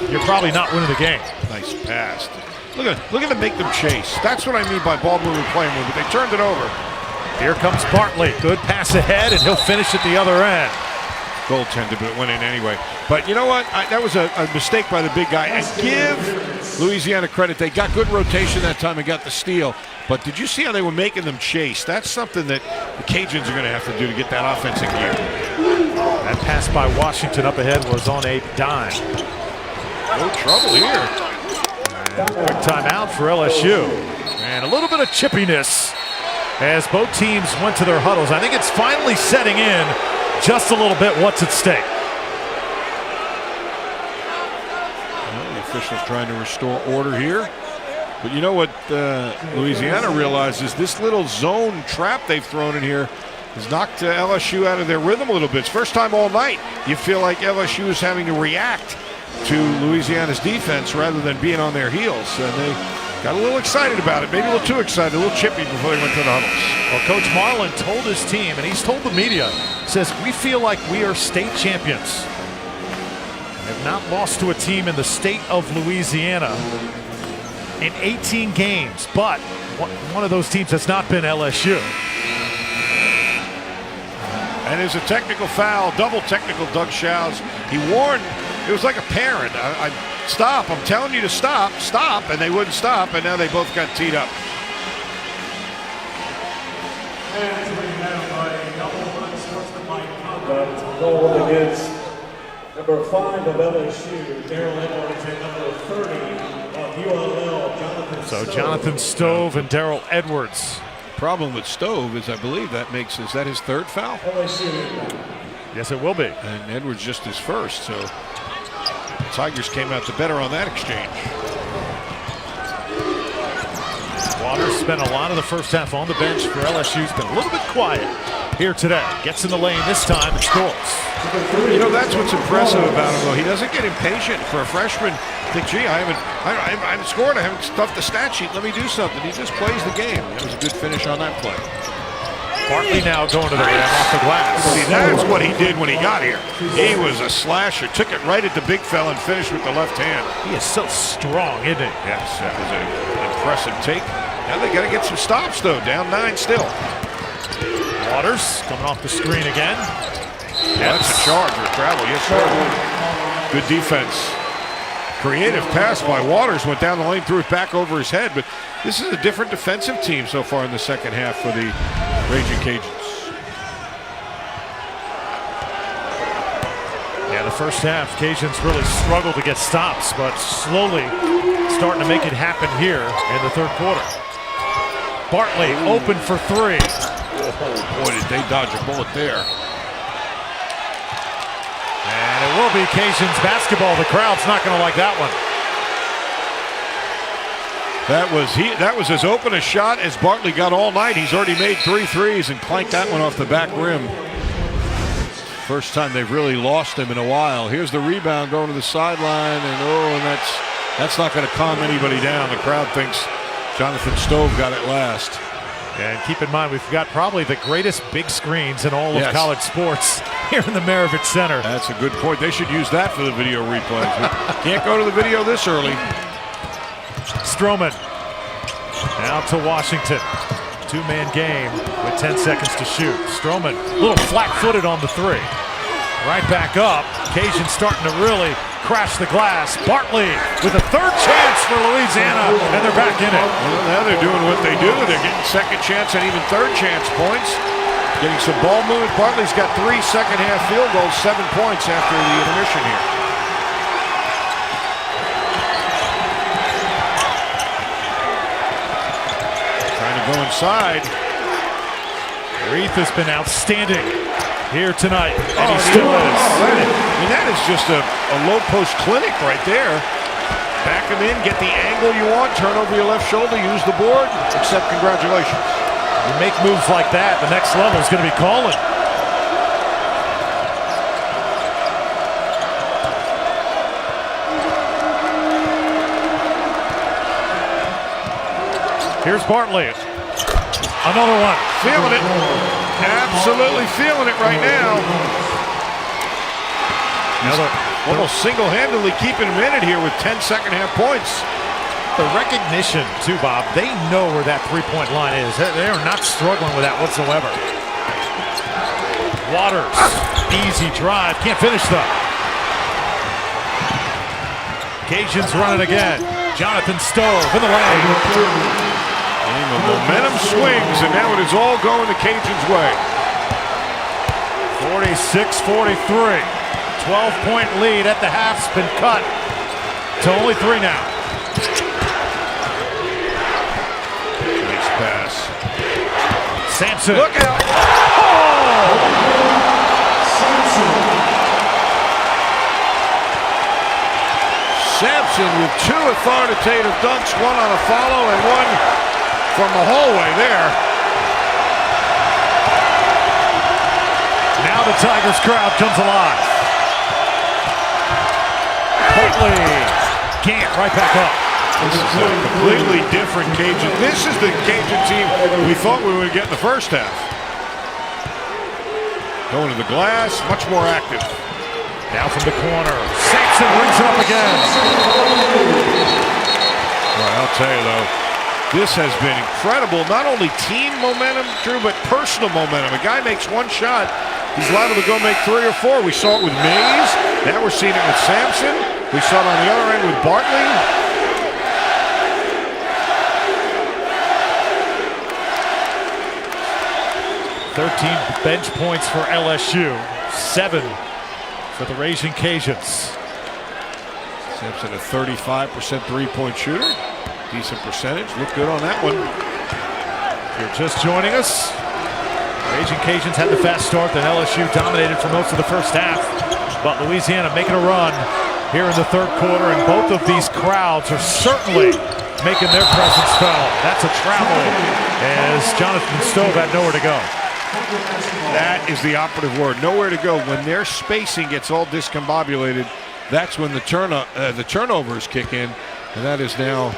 you're probably not winning the game. Nice pass. Look at them make them chase. That's what I mean by ball moving, play moving. They turned it over. Here comes Bartley. Good pass ahead, and he'll finish at the other end. Goaltender, but it went in anyway. But you know what? That was a mistake by the big guy. And give Louisiana credit. They got good rotation that time and got the steal. But did you see how they were making them chase? That's something that the Cajuns are going to have to do to get that offense in gear. That pass by Washington up ahead was on a dime. No trouble here. Quick timeout for LSU. And a little bit of chippiness as both teams went to their huddles. I think it's finally setting in just a little bit what's at stake. Well, the officials trying to restore order here. But you know what Louisiana realizes? This little zone trap they've thrown in here has knocked LSU out of their rhythm a little bit. It's first time all night you feel like LSU is having to react to Louisiana's defense rather than being on their heels. And they got a little excited about it, maybe a little too excited, a little chippy before they went to the huddles. Well, Coach Marlin told his team, and he's told the media, says, we feel like we are state champions. We have not lost to a team in the state of Louisiana in 18 games, but one of those teams has not been LSU. And there's a technical foul, double technical, Doug Shows. He warned, it was like a parent. Stop, I'm telling you to stop, and they wouldn't stop, and now they both got teed up. Goal against number 5 of LSU, Darrell Edwards, and number 30 of ULL, Jonathan So Stove. Jonathan Stove and Darrell Edwards. Problem with Stove is I believe is that his third foul? LSU. Yes, it will be. And Edwards just his first, so the Tigers came out the better on that exchange. Waters spent a lot of the first half on the bench for LSU. He's been a little bit quiet here today. Gets in the lane this time and scores. You know, that's what's impressive about him, though. He doesn't get impatient for a freshman. Think, gee, I haven't scored. I haven't stuffed the stat sheet. Let me do something. He just plays the game. That was a good finish on that play. Bartley now going to the rim off the glass. See, that's what he did when he got here. He was a slasher. Took it right at the big fella and finished with the left hand. He is so strong, isn't he? Yes, that was an impressive take. Now they got to get some stops, though. Down 9 still. Waters coming off the screen again. That's a charge or travel. Yes, sir. Good defense. Creative pass by Waters. Went down the lane, threw it back over his head. But this is a different defensive team so far in the second half for the Raging Cajuns. Yeah, the first half, Cajuns really struggled to get stops, but slowly starting to make it happen here in the third quarter. Bartley open for 3. Oh, boy, did they dodge a bullet there. And it will be Cajuns basketball. The crowd's not going to like that one. That was as open a shot as Bartley got all night. He's already made 3 threes and clanked that one off the back rim. First time they've really lost him in a while. Here's the rebound going to the sideline, and that's not going to calm anybody down. The crowd thinks Jonathan Stove got it last. And keep in mind, we've got probably the greatest big screens in all of college sports here in the Maravich Center. That's a good point. They should use that for the video replays. Can't go to the video this early. Stroman now to Washington. 2-man game with 10 seconds to shoot. Stroman a little flat-footed on the 3. Right back up. Cajun starting to really crash the glass. Bartley with a third chance for Louisiana, and they're back in it. Well, now they're doing what they do. They're getting second chance and even third chance points. Getting some ball movement. Bartley's got 3 second-half field goals, 7 points after the intermission here. Trying to go inside. Reith has been outstanding here tonight, and he still is. That is just a low post clinic right there. Back him in, get the angle you want, turn over your left shoulder, use the board, accept congratulations. You make moves like that, the next level is going to be calling. Here's Bartley. Another one. Feeling it. Absolutely feeling it right now. Almost single-handedly keeping him in it here with 10 second-half points. The recognition, too, Bob. They know where that three-point line is. They are not struggling with that whatsoever. Waters, easy drive. Can't finish, though. Cajuns running again. Jonathan Stove in the lane. And the momentum swings, and now it is all going the Cajuns' way. 46-43. 12-point lead at the half's been cut to only 3 now. Nice pass. Sampson. Look out. Oh! Sampson with 2 authoritative dunks, 1 on a follow and 1 from the hallway there. Now the Tigers crowd comes alive. Portley. Can't. Right back up. This is a completely different Cajun. This is the Cajun team we thought we would get in the first half. Going to the glass, much more active. Now from the corner. Sampson brings it up again. Well, I'll tell you though, this has been incredible. Not only team momentum, Drew, but personal momentum. A guy makes 1 shot, he's liable to go make 3 or 4. We saw it with Mays. Now we're seeing it with Sampson. We saw it on the other end with Bartley. $13 bench points for LSU. 7 for the Raging Cajuns. Sampson a 35% three-point shooter. Decent percentage. Looked good on that one. If you're just joining us, Raging Cajuns had the fast start, then LSU dominated for most of the first half. But Louisiana making a run here in the third quarter, and both of these crowds are certainly making their presence felt. That's a travel as Jonathan Stove had nowhere to go. That is the operative word, nowhere to go. When their spacing gets all discombobulated, that's when the turnovers kick in, and that is now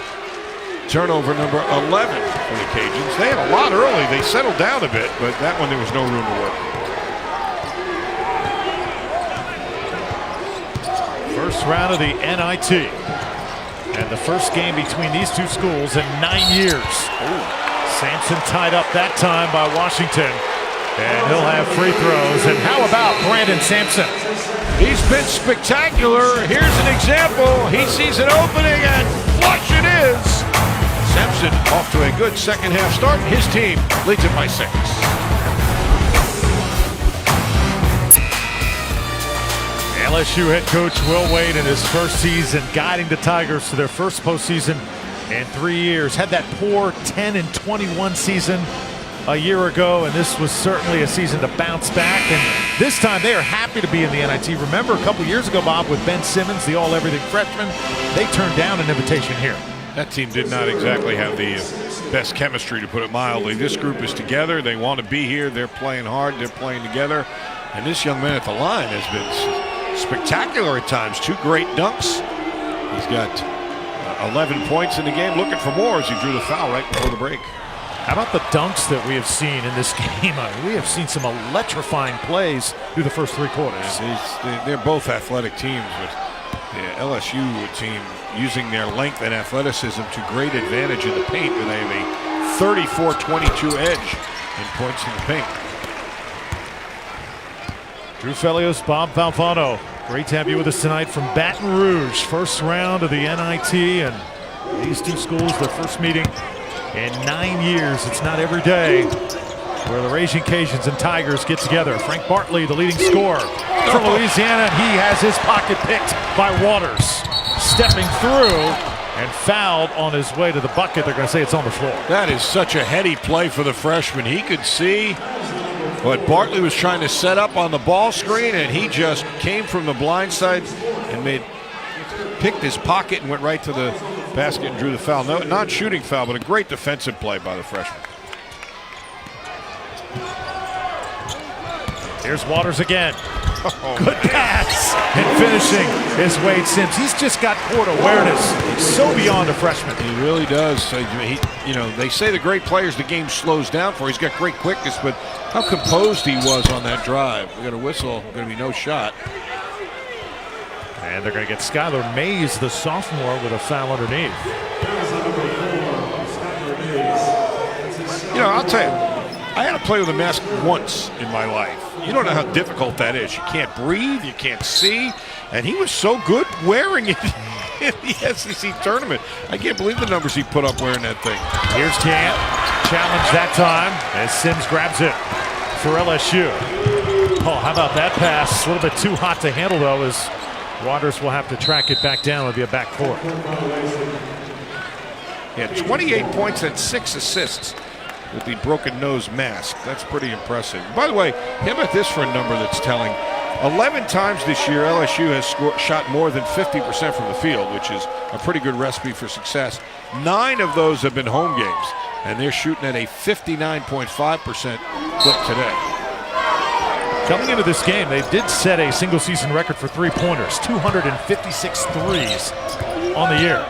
turnover number 11 for the Cajuns. They had a lot early. They settled down a bit, but that one there was no room to work. First round of the NIT. And the first game between these two schools in 9 years. Ooh. Sampson tied up that time by Washington. And he'll have free throws. And how about Brandon Sampson? He's been spectacular. Here's an example. He sees an opening and flush it is. Sampson off to a good second half start. His team leads it by 6. LSU head coach Will Wade in his first season guiding the Tigers to their first postseason in 3 years. Had that poor 10-21 season a year ago, and this was certainly a season to bounce back. And this time they are happy to be in the NIT. Remember a couple years ago, Bob, with Ben Simmons, the all-everything freshman, they turned down an invitation here. That team did not exactly have the best chemistry, to put it mildly. This group is together. They want to be here. They're playing hard. They're playing together. And this young man at the line has been spectacular at times. 2 great dunks. He's got 11 points in the game. Looking for more as he drew the foul right before the break. How about the dunks that we have seen in this game? I mean, we have seen some electrifying plays through the first 3 quarters. They're both athletic teams, but the LSU team using their length and athleticism to great advantage in the paint, where they have a 34-22 edge in points in the paint. Drew Felios, Bob Valvano. Great to have you with us tonight from Baton Rouge. First round of the NIT, and these two schools, their first meeting in 9 years. It's not every day where the Raging Cajuns and Tigers get together. Frank Bartley, the leading scorer from Louisiana, and he has his pocket picked by Waters. Stepping through and fouled on his way to the bucket. They're going to say it's on the floor. That is such a heady play for the freshman. He could see what Bartley was trying to set up on the ball screen, and he just came from the blind side and picked his pocket and went right to the basket and drew the foul. No, not shooting foul, but a great defensive play by the freshman. Here's Waters again. Good pass. And finishing is Wade Sims. He's just got court awareness so beyond a freshman. He really does. They say the great players, the game slows down for. He's got great quickness, but how composed he was on that drive. We got a whistle. Going to be no shot. And they're going to get Skylar Mays, the sophomore, with a foul underneath. You know, I'll tell you, I had to play with a mask once in my life. You don't know how difficult that is. You can't breathe, you can't see, and he was so good wearing it in the SEC tournament. I can't believe the numbers he put up wearing that thing. Here's Camp, challenge that time as Sims grabs it for LSU. Oh, how about that pass? A little bit too hot to handle, though, as Waters will have to track it back down. It'll be a back court. Yeah, 28 points and 6 assists with the broken nose mask. That's pretty impressive. By the way, him at this for a number that's telling. 11 times this year, LSU has shot more than 50% from the field, which is a pretty good recipe for success. 9 of those have been home games, and they're shooting at a 59.5% clip today. Coming into this game, they did set a single-season record for three-pointers, 256 threes on the year.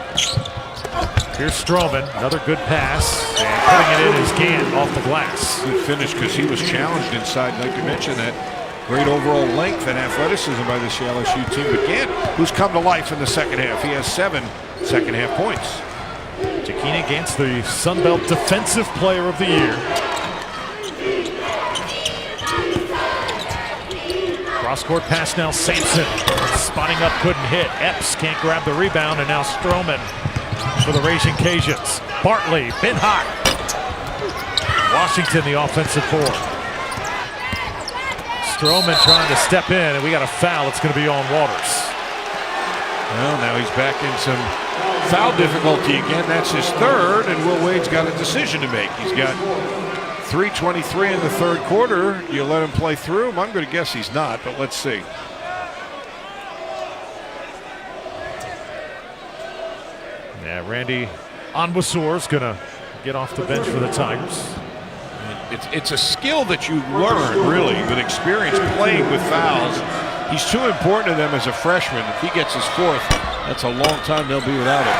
Here's Stroman, another good pass, and putting it in his Gant off the glass. Good finish because he was challenged inside. Like you mentioned, that great overall length and athleticism by this LSU team. But Gant, who's come to life in the second half. He has 7 second-half points. Jakina Gant's the Sun Belt Defensive Player of the Year. Cross-court pass now, Sampson. Spotting up, couldn't hit. Epps can't grab the rebound, and now Stroman for the Raging Cajuns. Bartley, been hot. Washington, the offensive board. Stroman trying to step in, and we got a foul. It's going to be on Waters. Well, now he's back in some foul difficulty again. That's his third, and Will Wade's got a decision to make. He's got 3:23 in the third quarter. You let him play through him? I'm going to guess he's not, but let's see. Yeah, Randy Onwusor's going to get off the bench for the Tigers. It's a skill that you learn, really, with experience playing with fouls. He's too important to them as a freshman. If he gets his 4th, that's a long time they'll be without him.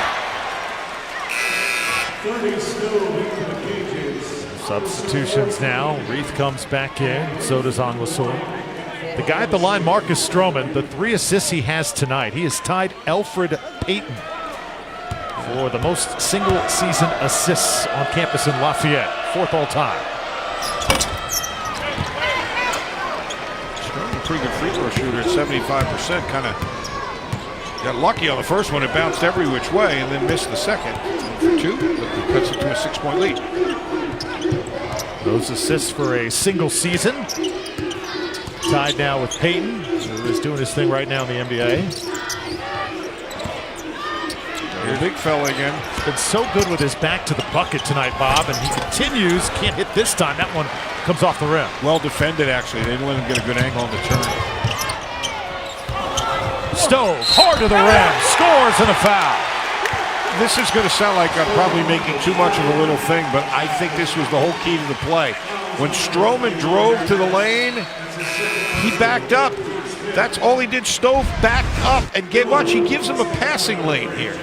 Substitutions now. Reith comes back in. So does Onwusor. The guy at the line, Marcus Stroman, the 3 assists he has tonight. He has tied Elfrid Payton for the most single-season assists on campus in Lafayette. 4th all-time. Stroman, pretty good free throw shooter at 75%. Kind of got lucky on the first one. It bounced every which way and then missed the second. For 2, but he cuts it to a 6-point lead. Those assists for a single season. Tied now with Payton, who is doing his thing right now in the NBA. Here's big fella again. He's been so good with his back to the bucket tonight, Bob, and he continues. Can't hit this time. That one comes off the rim. Well defended, actually. They didn't let him get a good angle on the turn. Stove, hard to the rim, scores and a foul. This is going to sound like I'm probably making too much of a little thing, but I think this was the whole key to the play. When Stroman drove to the lane, he backed up. That's all he did. Stove backed up and watch, he gives him a passing lane here.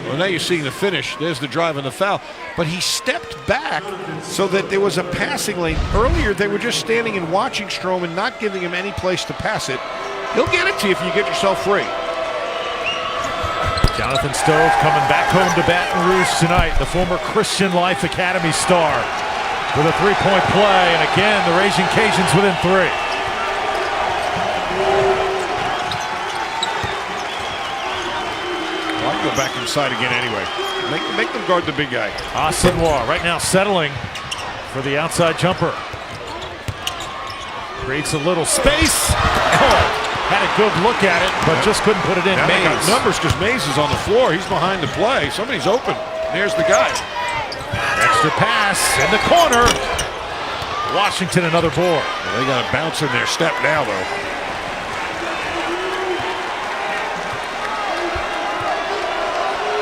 Well, now you're seeing the finish. There's the drive and the foul. But he stepped back so that there was a passing lane. Earlier, they were just standing and watching Stroman, not giving him any place to pass it. He'll get it to you if you get yourself free. Jonathan Stove coming back home to Baton Rouge tonight. The former Christian Life Academy star with a 3-point play. And again, the Raging Cajuns within 3. I'll go back inside again anyway. Make them guard the big guy. Asamoah right now settling for the outside jumper. Creates a little space. Oh, had a good look at it, but just couldn't put it in. Now they got Mays. numbers because Mays is on the floor. He's behind the play. Somebody's open. There's the guy. Extra pass in the corner. Washington another board. Well, they got a bounce in their step now, though.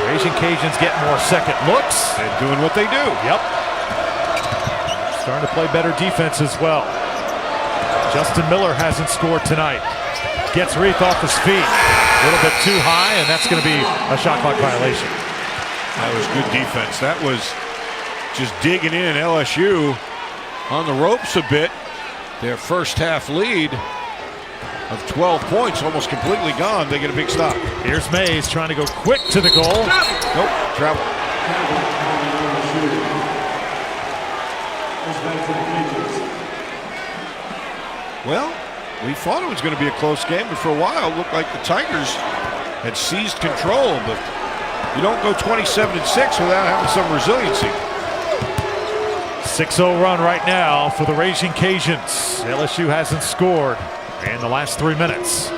Raging Cajuns getting more second looks. And doing what they do. Yep. Starting to play better defense as well. Justin Miller hasn't scored tonight. Gets Reith off his feet. A little bit too high, and that's going to be a shot clock violation. That was good defense. That was just digging in. LSU on the ropes a bit. Their first half lead. of 12 points, almost completely gone. They get a big stop. Here's Mays trying to go quick to the goal. Nope, travel. Well, we thought it was going to be a close game, but for a while it looked like the Tigers had seized control. But you don't go 27-6 without having some resiliency. 6-0 run right now for the Raging Cajuns. LSU hasn't scored in the last 3 minutes.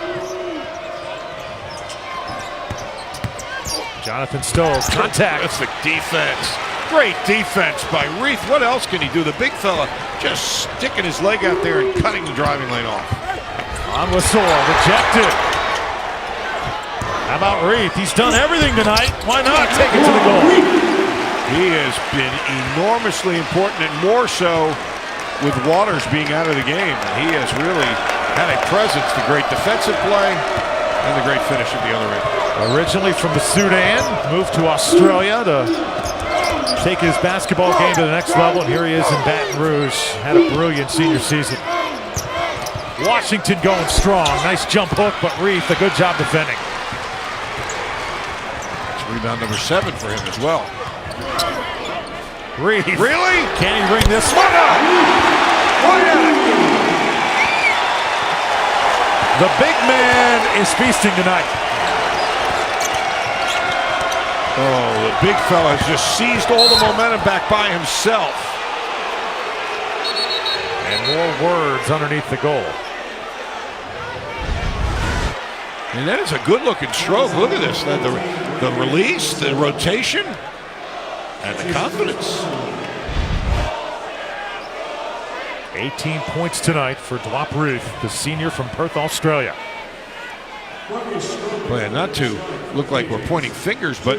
Jonathan Stowe, contact. Terrific defense. Great defense by Reith. What else can he do? The big fella just sticking his leg out there and cutting the driving lane off. On Wasor, rejected. How about Reith? He's done everything tonight. Why not take it to the goal? He has been enormously important, and more so with Waters being out of the game. He has really had a presence, the great defensive play and the great finish at the other end. Originally from the Sudan, moved to Australia to take his basketball game to the next level, and here he is in Baton Rouge. Had a brilliant senior season. Washington going strong. Nice jump hook, but Reith, a good job defending. It's rebound number 7 for him as well. Reith. Really? Can he bring this one up? The big man is feasting tonight. Oh, the big fella has just seized all the momentum back by himself. And more words underneath the goal. And that is a good-looking stroke. Look at this. The release, the rotation, and the confidence. 18 points tonight for Dwap Reith, the senior from Perth, Australia. Well, not to look like we're pointing fingers, but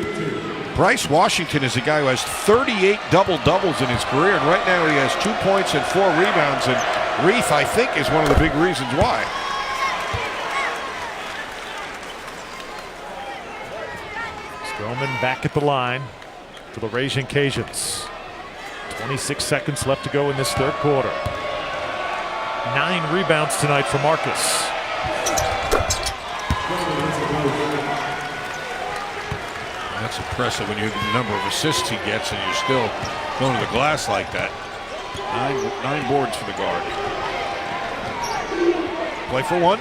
Bryce Washington is a guy who has 38 double-doubles in his career, and right now he has 2 points and 4 rebounds, and Reith, I think, is one of the big reasons why. Stroman back at the line for the Raging Cajuns. 26 seconds left to go in this third quarter. 9 rebounds tonight for Marcus. That's impressive when you look at the number of assists he gets and you're still going to the glass like that. Nine boards for the guard. Play for one.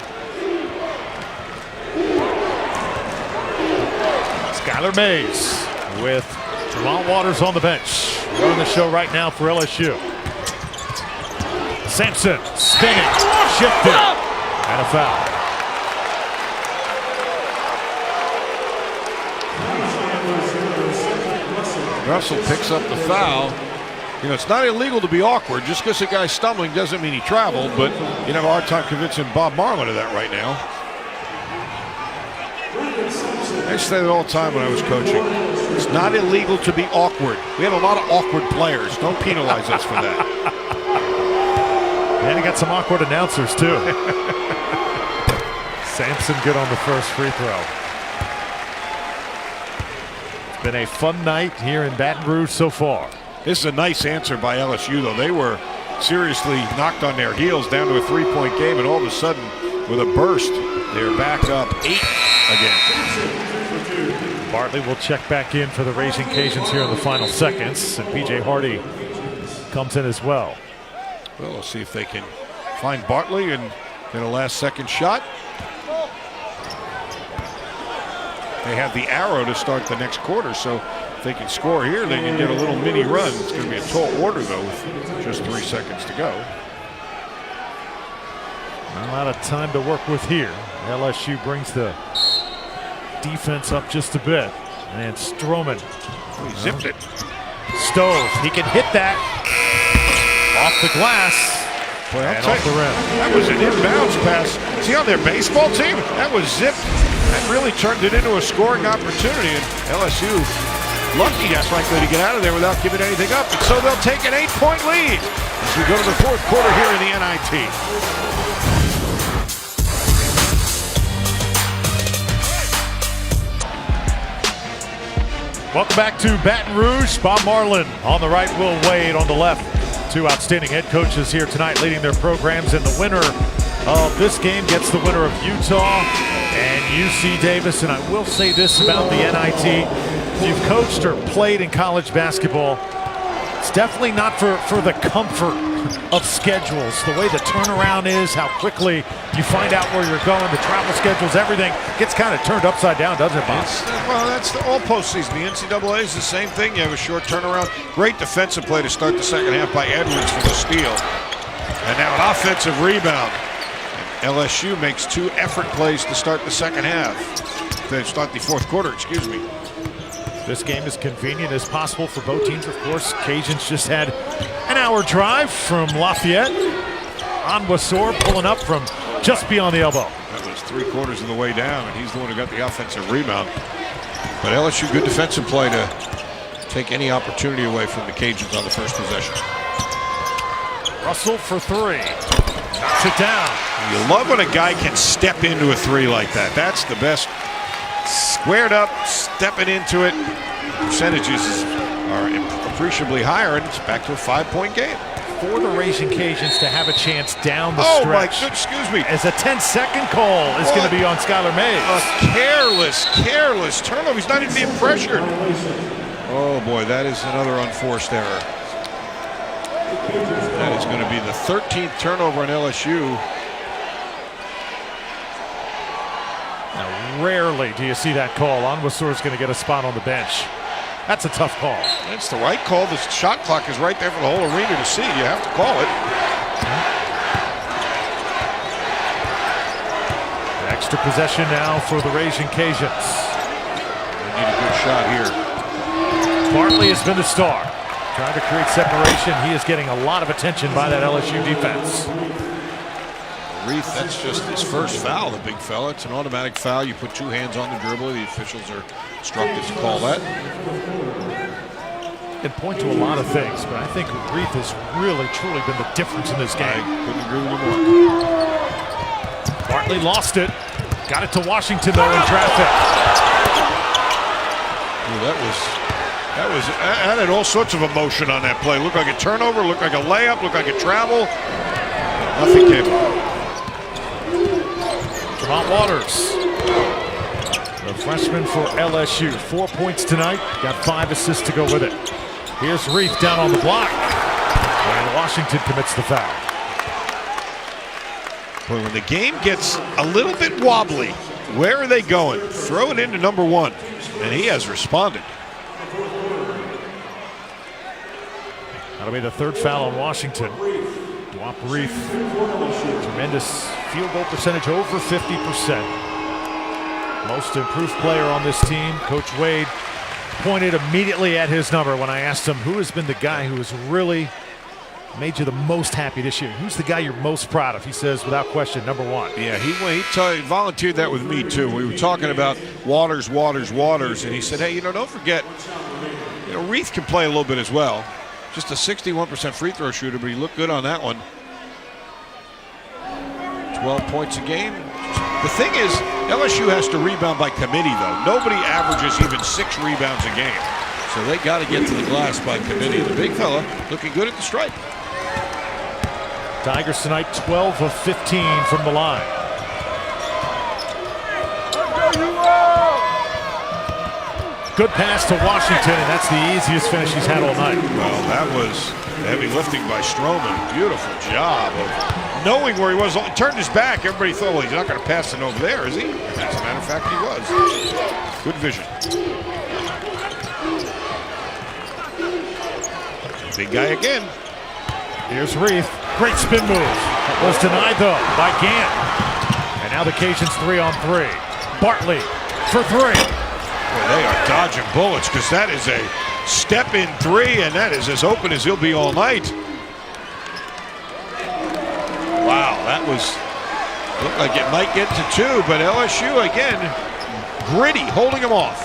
Skylar Mays with Tremont Waters on the bench. Running the show right now for LSU. Sampson spinning, shifting, and a foul. Russell picks up the foul. You know, it's not illegal to be awkward. Just because a guy's stumbling doesn't mean he traveled, but you have a hard time convincing Bob Marlin of that right now. I used to say that all the time when I was coaching. It's not illegal to be awkward. We have a lot of awkward players. Don't penalize us for that. And he got some awkward announcers, too. Sampson good on the first free throw. It's been a fun night here in Baton Rouge so far. This is a nice answer by LSU, though. They were seriously knocked on their heels down to a 3-point game, and all of a sudden, with a burst, they're back up 8 again. Bartley will check back in for the Raging Cajuns here in the final seconds, and P.J. Hardy comes in as well. Well, we'll see if they can find Bartley and get a last-second shot. They have the arrow to start the next quarter, so if they can score here, they can get a little mini run. It's going to be a tall order, though, with just 3 seconds to go. Not a lot of time to work with here. LSU brings the defense up just a bit. And Stroman. He zipped it. Stove. He can hit that. Off the glass. Boy, and off the rim. That was an inbounds pass. See on their baseball team? That was zipped. That really turned it into a scoring opportunity. And LSU lucky that's likely to get out of there without giving anything up. And so they'll take an 8-point lead as we go to the fourth quarter here in the NIT. Welcome back to Baton Rouge. Bob Marlin on the right, Will Wade on the left. Two outstanding head coaches here tonight leading their programs in the winner This game gets the winner of Utah and UC Davis. And I will say this about the NIT. If you've coached or played in college basketball, it's definitely not for the comfort of schedules. The way the turnaround is, how quickly you find out where you're going, the travel schedules, everything gets kind of turned upside down, doesn't it, Bob? Well, that's the all postseason. The NCAA is the same thing. You have a short turnaround. Great defensive play to start the second half by Edwards for the steal. And now an offensive rebound. And LSU makes 2 effort plays to start the second half. To start the fourth quarter, excuse me. This game is convenient as possible for both teams. Of course, Cajuns just had an hour drive from Lafayette. Anwasor pulling up from just beyond the elbow. That was 3/4 of the way down, and he's the one who got the offensive rebound. But LSU, good defensive play to take any opportunity away from the Cajuns on the first possession. Russell for 3. Knocks it down. You love when a guy can step into a 3 like that. That's the best. Squared up, stepping into it. Percentages are appreciably higher, and it's back to a 5-point game. For the Raging Cajuns to have a chance down the Oh, stretch. my goodness, excuse me. As a 10-second call is going to be on Skylar Mays. A careless turnover. He's not even being pressured. Oh, boy, that is another unforced error. That is going to be the 13th turnover on LSU. Now, rarely do you see that call. Anwasor is going to get a spot on the bench. That's a tough call. That's the right call. The shot clock is right there for the whole arena to see. You have to call it. Extra possession now for the Raging Cajuns. They need a good shot here. Bartley has been the star. Trying to create separation. He is getting a lot of attention by that LSU defense. Reith, that's just his first foul, the big fella. It's an automatic foul. You put 2 hands on the dribble. The officials are instructed to call that. Can point to a lot of things, but I think Reith has really, truly been the difference in this game. I couldn't agree with you more. Bartley lost it. Got it to Washington, though, in traffic. Ooh, that had all sorts of emotion on that play. Looked like a turnover, looked like a layup, looked like a travel. Nothing came up. Tremont Waters, the freshman for LSU. 4 points tonight, got 5 assists to go with it. Here's Reith down on the block, and Washington commits the foul. Boy, when the game gets a little bit wobbly, where are they going? Throw it into number 1, and he has responded. That'll be the 3rd foul on Washington. Dwop Reith, tremendous field goal percentage, over 50%. Most improved player on this team. Coach Wade pointed immediately at his number when I asked him who has been the guy who has really made you the most happy this year. Who's the guy you're most proud of? He says, without question, number 1. Yeah, he volunteered that with me, too. We were talking about Waters, and he said, hey, don't forget, Reith can play a little bit as well. Just a 61% free throw shooter, but he looked good on that one. 12 points a game. The thing is, LSU has to rebound by committee, though. Nobody averages even 6 rebounds a game. So they got to get to the glass by committee. The big fella looking good at the stripe. Tigers tonight, 12 of 15 from the line. Good pass to Washington, and that's the easiest finish he's had all night. Well, that was heavy lifting by Stroman. Beautiful job of knowing where he was. He turned his back. Everybody thought, well, he's not going to pass it over there, is he? As a matter of fact, he was. Good vision. Big guy again. Here's Reith. Great spin move. Was denied, though, by Gant. And now the Cajuns 3-on-3. Bartley for 3. Boy, they are dodging bullets because that is a step-in 3, and that is as open as he'll be all night. Wow, that looked like it might get to 2, but LSU, again, gritty, holding him off.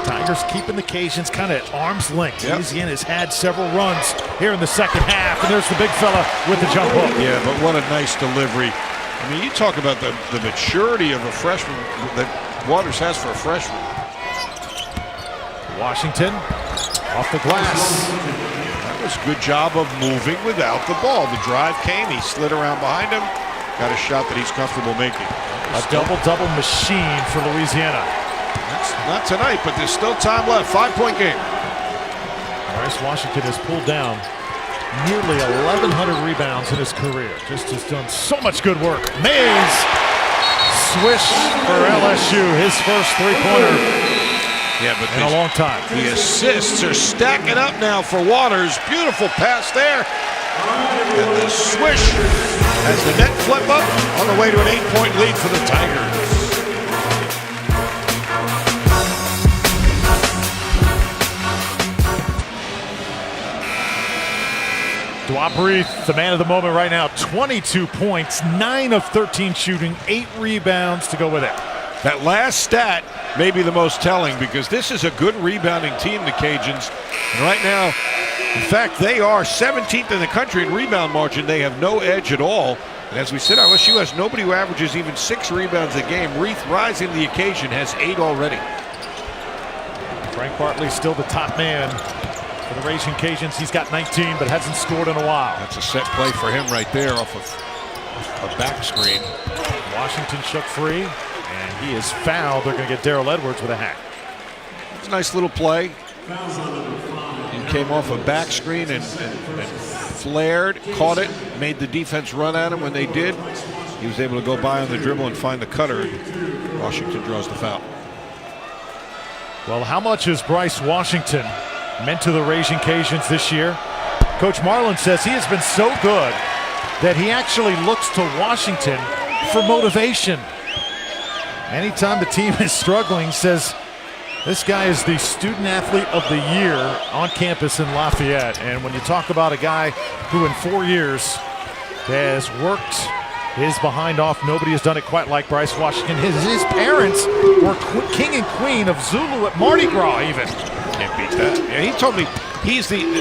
Tigers keeping the Cajuns kind of at arm's length. Yep. Louisiana has had several runs here in the second half, and there's the big fella with the jump hook. Yeah, but what a nice delivery. I mean, you talk about the maturity of a freshman that Waters has for a freshman. Washington off the glass. That was a good job of moving without the ball. The drive came, he slid around behind him, got a shot that he's comfortable making. A double-double machine for Louisiana. That's not tonight, but there's still time left. 5-point game. Bryce Washington has pulled down nearly 1,100 rebounds in his career. Just has done so much good work. Mays, swish for LSU, his first three-pointer in a long time. The assists are stacking up now for Waters. Beautiful pass there. And the swish as the net flip up on the way to an 8-point lead for the Tigers. Dwabrith, the man of the moment right now, 22 points, 9 of 13 shooting, 8 rebounds to go with it. That last stat may be the most telling because this is a good rebounding team, the Cajuns. And right now, in fact, they are 17th in the country in rebound margin. They have no edge at all. And as we said, LSU has nobody who averages even 6 rebounds a game. Reith, rising to the occasion, has 8 already. Frank Bartley still the top man for the Raging Cajuns. He's got 19, but hasn't scored in a while. That's a set play for him right there off of a back screen. Washington shook free, and he is fouled. They're going to get Darrell Edwards with a hack. It's a nice little play. He came off a back screen and flared, caught it, made the defense run at him when they did. He was able to go by on the dribble and find the cutter. Washington draws the foul. Well, how much is Bryce Washington meant to the Raging Cajuns this year? Coach Marlin says he has been so good that he actually looks to Washington for motivation. Anytime the team is struggling, says this guy is the student athlete of the year on campus in Lafayette. And when you talk about a guy who in 4 years has worked his behind off, nobody has done it quite like Bryce Washington. His parents were king and queen of Zulu at Mardi Gras even. Can't beat that. Yeah, he told me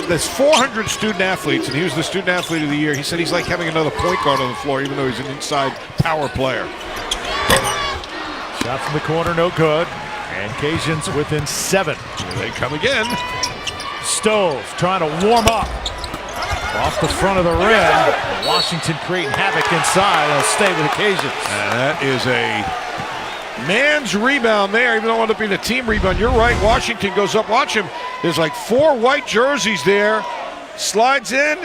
there's 400 student athletes, and he was the student athlete of the year. He said he's like having another point guard on the floor, even though he's an inside power player. Shot from the corner, no good. And Cajuns within 7. Here they come again. Stove trying to warm up. Off the front of the rim. Washington creating havoc inside. They'll stay with the Cajuns. And that is a man's rebound there, even though it wound up being a team rebound. You're right, Washington goes up. Watch him. There's like 4 white jerseys there. Slides in.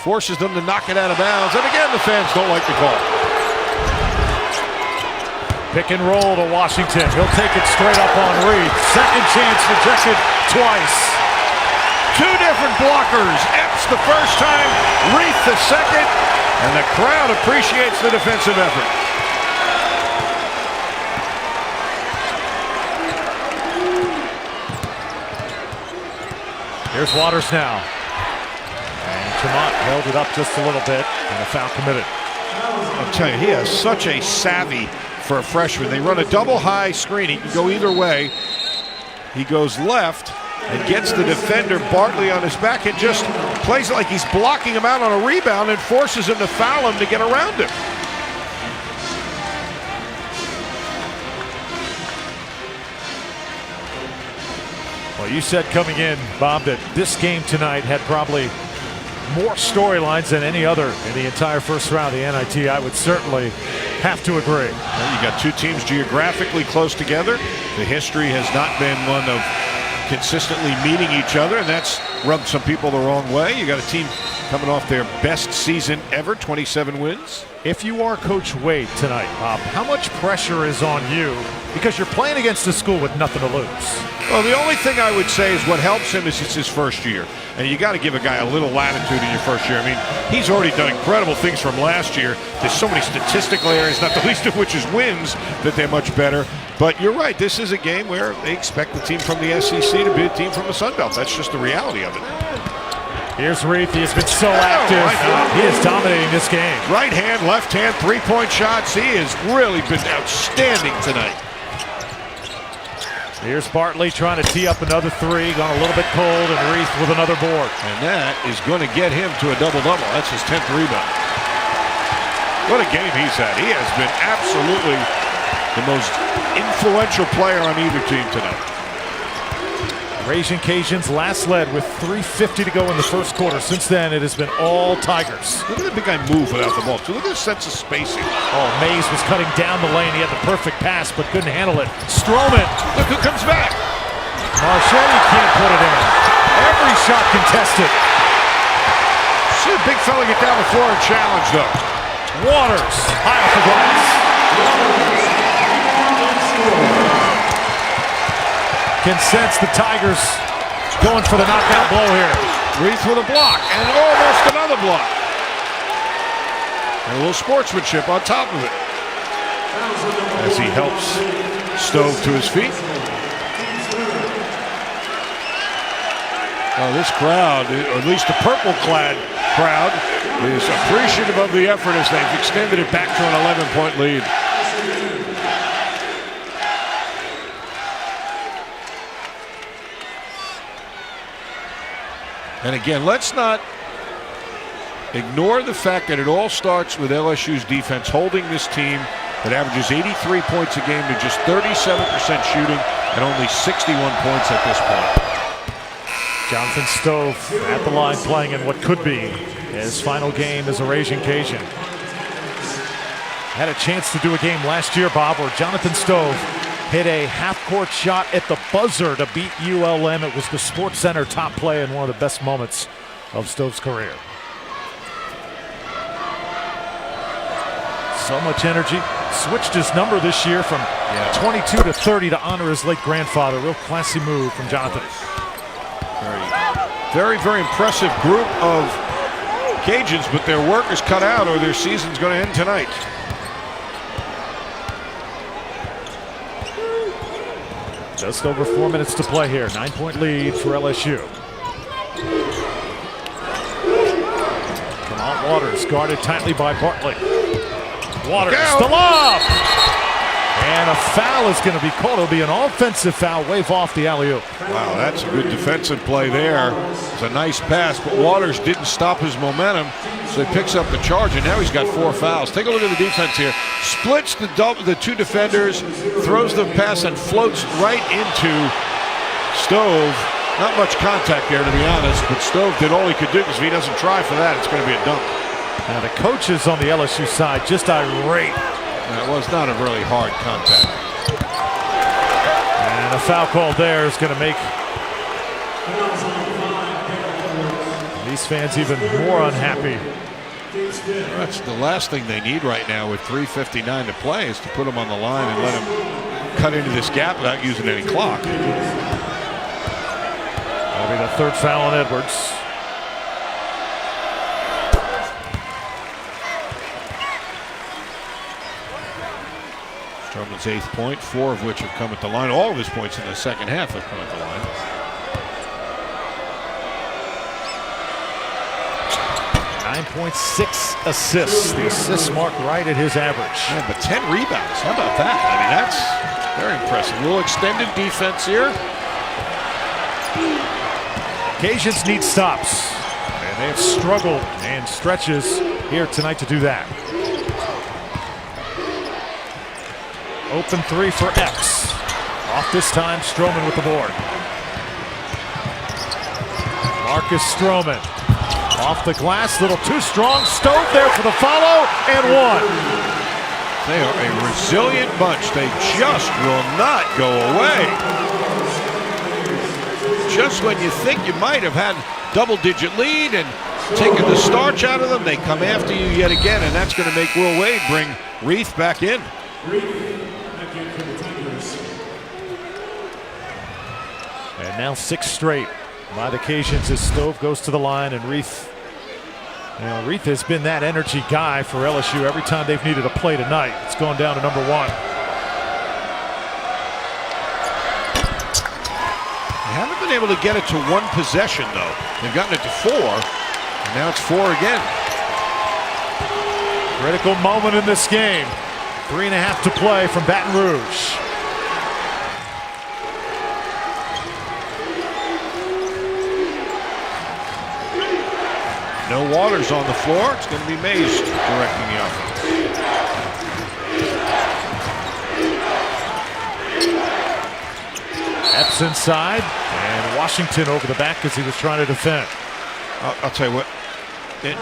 Forces them to knock it out of bounds. And again, the fans don't like the call. Pick and roll to Washington. He'll take it straight up on Reith. Second chance rejected twice. 2 different blockers. Epps the first time, Reith the second, and the crowd appreciates the defensive effort. Here's Waters now. And Tremont held it up just a little bit, and a foul committed. I'll tell you, he has such a savvy for a freshman. They run a double high screen. He can go either way. He goes left and gets the defender Bartley on his back and just plays it like he's blocking him out on a rebound and forces him to foul him to get around him. Well, you said coming in, Bob, that this game tonight had probably more storylines than any other in the entire first round of the NIT. I would certainly have to agree. Well, you got 2 teams geographically close together. The history has not been one of consistently meeting each other, and that's rubbed some people the wrong way. You got a team coming off their best season ever, 27 wins. If you are Coach Wade tonight, Bob, how much pressure is on you because you're playing against a school with nothing to lose? Well, the only thing I would say is what helps him is it's his first year. And you got to give a guy a little latitude in your first year. I mean, he's already done incredible things from last year. There's so many statistical areas, not the least of which is wins, that they're much better. But you're right, this is a game where they expect the team from the SEC to be a team from the Sun Belt. That's just the reality of it. Here's Reith. He has been so active. He is dominating this game. Right hand, left hand, 3-point shots. He has really been outstanding tonight. Here's Bartley trying to tee up another 3. Gone a little bit cold, and Reith with another board. And that is going to get him to a double-double. That's his 10th rebound. What a game he's had. He has been absolutely the most influential player on either team tonight. Raging Cajuns last led with 3:50 to go in the first quarter. Since then, it has been all Tigers. Look at the big guy move without the ball. So look at the sense of spacing. Oh, Mays was cutting down the lane. He had the perfect pass, but couldn't handle it. Stroman. Look who comes back. Marchetti can't put it in. Every shot contested. See a big fella get down the floor and challenge, though. Waters, high off the glass. Can sense the Tigers going for the knockout blow here. Reith with a block, and almost another block. And a little sportsmanship on top of it. As he helps Stove to his feet. Oh, this crowd, or at least the purple-clad crowd, is appreciative of the effort as they've extended it back to an 11-point lead. And again, let's not ignore the fact that it all starts with LSU's defense holding this team that averages 83 points a game to just 37% shooting and only 61 points at this point. Jonathan Stove at the line playing in what could be his final game as a Raging Cajun. Had a chance to do a game last year, Bob, where Jonathan Stove hit a half-court shot at the buzzer to beat ULM. It was the Sports Center top play and one of the best moments of Stove's career. So much energy. Switched his number this year from 22 to 30 to honor his late grandfather. Real classy move from Jonathan. Very, very impressive group of Cajuns, but their work is cut out or their season's going to end tonight. Just over 4 minutes to play here. 9-point lead for LSU. Tremont Waters guarded tightly by Bartley. Waters still up! And a foul is going to be called. It'll be an offensive foul. Wave off the alley-oop. Wow, that's a good defensive play there. It's a nice pass, but Waters didn't stop his momentum, so he picks up the charge, and now he's got 4 fouls. Take a look at the defense here. Splits the two defenders, throws the pass, and floats right into Stove. Not much contact there, to be honest, but Stove did all he could do, because if he doesn't try for that, it's going to be a dunk. Now the coaches on the LSU side just irate. That was not a really hard contact. And a foul call there is going to make these fans even more unhappy. That's the last thing they need right now with 3:59 to play is to put them on the line and let them cut into this gap without using any clock. That'll be the third foul on Edwards. Stroman's 8th point, 4 of which have come at the line. All of his points in the second half have come at the line. 9.6 assists. The assist mark right at his average. Yeah, but 10 rebounds. How about that? I mean, that's very impressive. A little extended defense here. Cajuns need stops, and they have struggled in stretches here tonight to do that. Open 3 for X. Off this time, Stroman with the board. Marcus Stroman. Off the glass, little too strong. Stove there for the follow, and 1. They are a resilient bunch. They just will not go away. Just when you think you might have had double-digit lead and taken the starch out of them, they come after you yet again, and that's going to make Will Wade bring Reith back in. And now 6 straight by the Cajuns as Stove goes to the line, and Reith. You know, Reith has been that energy guy for LSU every time they've needed a play tonight. It's gone down to number 1. They haven't been able to get it to 1 possession, though. They've gotten it to 4, and now it's 4 again. Critical moment in this game. 3.5 to play from Baton Rouge. No Waters on the floor. It's going to be Mays directing the offense. Epps Steps inside, and Washington over the back as he was trying to defend. I'll tell you what.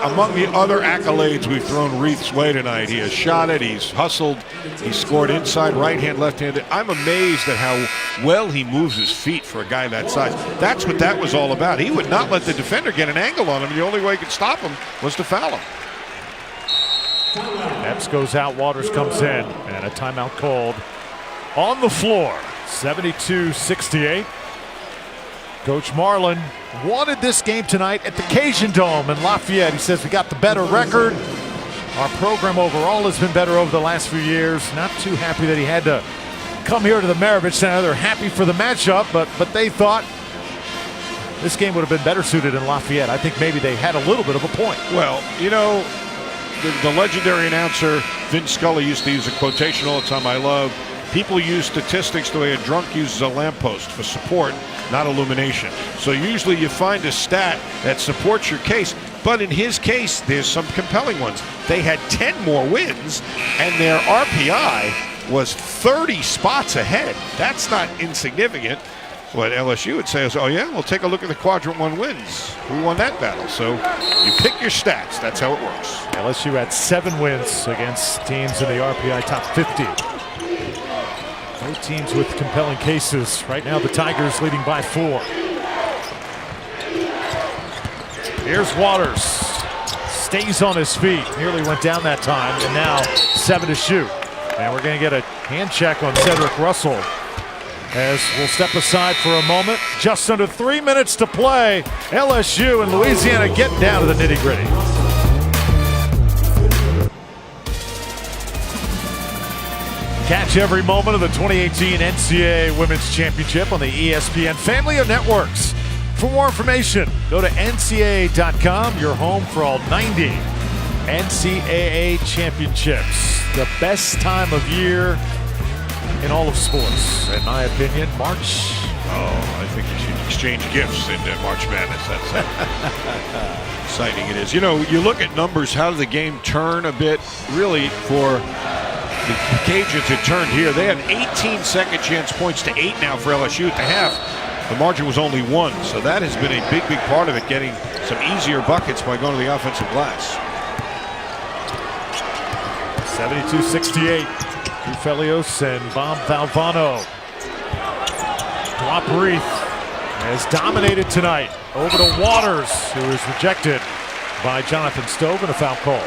Among the other accolades we've thrown Reith's way tonight, he has shot it, he's hustled, he's scored inside, right-hand, left-handed. I'm amazed at how well he moves his feet for a guy that size. That's what that was all about. He would not let the defender get an angle on him. The only way he could stop him was to foul him. Epps goes out, Waters comes in, and a timeout called on the floor. 72-68. Coach Marlin wanted this game tonight at the Cajun Dome in Lafayette. He says we got the better record. Our program overall has been better over the last few years. Not too happy that he had to come here to the Maravich Center. They're happy for the matchup, but they thought this game would have been better suited in Lafayette. I think maybe they had a little bit of a point. Well, you know, the legendary announcer Vince Scully used to use a quotation all the time I love. People use statistics the way a drunk uses a lamppost for support, not illumination. So usually you find a stat that supports your case, but in his case, there's some compelling ones. They had 10 more wins, and their RPI was 30 spots ahead. That's not insignificant. What LSU would say is, oh yeah, well, take a look at the quadrant 1 wins. Who won that battle? So you pick your stats. That's how it works. LSU had 7 wins against teams in the RPI top 50. No teams with compelling cases. Right now, the Tigers leading by 4. Here's Waters. Stays on his feet. Nearly went down that time, and now 7 to shoot. And we're going to get a hand check on Cedric Russell, as we'll step aside for a moment. Just under 3 minutes to play. LSU and Louisiana get down to the nitty-gritty. Catch every moment of the 2018 NCAA Women's Championship on the ESPN family of networks. For more information, go to ncaa.com, your home for all 90 NCAA championships. The best time of year in all of sports, in my opinion. March. Oh, I think you should exchange gifts in March Madness. That's how exciting it is. You know, you look at numbers, how did the game turn a bit? Really, for the Cajuns, it turned here. They had 18 second chance points to 8 now for LSU at the half. The margin was only 1, so that has been a big part of it, getting some easier buckets by going to the offensive glass. 72-68. Ufelios and Bob Valvano. Drop Reith has dominated tonight. Over to Waters, who is rejected by Jonathan Stove, and a foul call.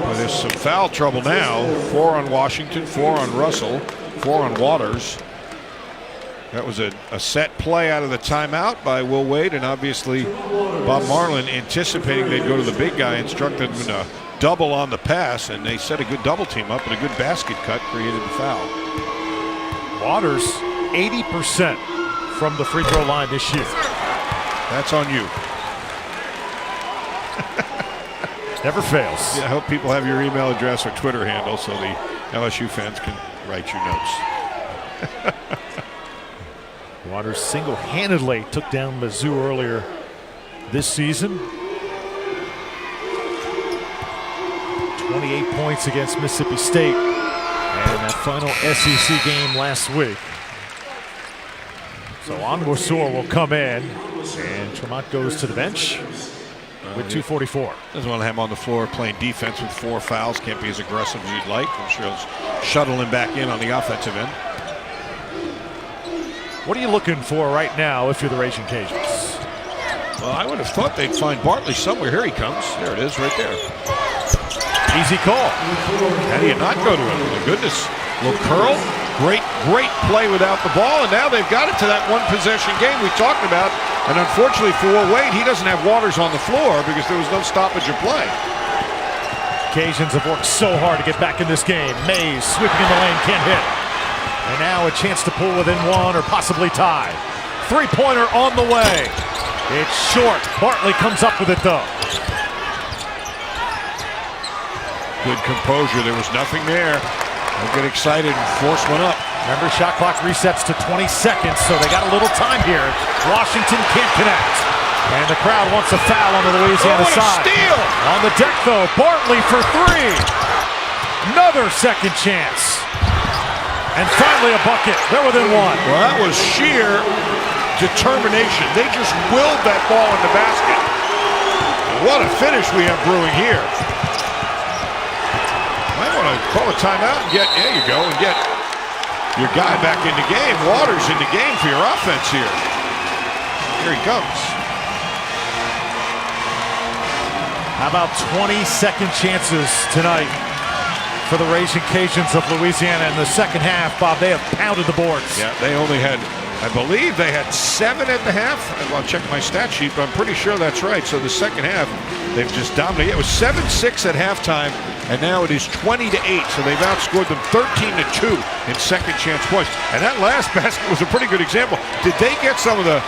Well, there's some foul trouble now. 4 on Washington, 4 on Russell, 4 on Waters. That was a set play out of the timeout by Will Wade, and obviously Bob Marlin, anticipating they'd go to the big guy, instructed them to double on the pass, and they set a good double team up, and a good basket cut created the foul. Waters 80% from the free throw line this year. That's on you. Never fails. Yeah, I hope people have your email address or Twitter handle so the LSU fans can write you notes. Waters single-handedly took down Mizzou earlier this season. 28 points against Mississippi State and that final SEC game last week. So Onwuasor will come in, and Tremont goes to the bench with 2:44. Doesn't want to have him on the floor playing defense with 4 fouls. Can't be as aggressive as you'd like. I'm sure he'll shuttle him back in on the offensive end. What are you looking for right now if you're the Raging Cajuns? Well, I would have thought they'd find Bartley somewhere. Here he comes. There it is, right there. Easy call. How do you not go to it? My goodness. Little curl. Great play without the ball, and now they've got it to that one-possession game we talked about. And unfortunately for Will Wade, he doesn't have Waters on the floor because there was no stoppage of play. Cajuns have worked so hard to get back in this game. Mays sweeping in the lane, can't hit. And now a chance to pull within 1 or possibly tie. Three-pointer on the way. It's short. Bartley comes up with it, though. Good composure. There was nothing there. They'll get excited and force one up. Remember, shot clock resets to 20 seconds, so they got a little time here. Washington can't connect. And the crowd wants a foul on the Louisiana side. Steal! On the deck, though, Bartley for 3. Another second chance. And finally a bucket. They're within one. Well, that was sheer determination. They just willed that ball in the basket. What a finish we have brewing here. Might want to call a timeout and there you go, and get your guy back in the game. Waters in the game for your offense here. Here he comes. How about 20-second chances tonight for the Raging Cajuns of Louisiana in the second half? Bob, they have pounded the boards. Yeah, they only had, I believe they had 7 at the half. I'll check my stat sheet, but I'm pretty sure that's right. So the second half, they've just dominated. It was 7-6 at halftime, and now it is 20-8. So they've outscored them 13-2 in second chance points. And that last basket was a pretty good example. Did they get some of the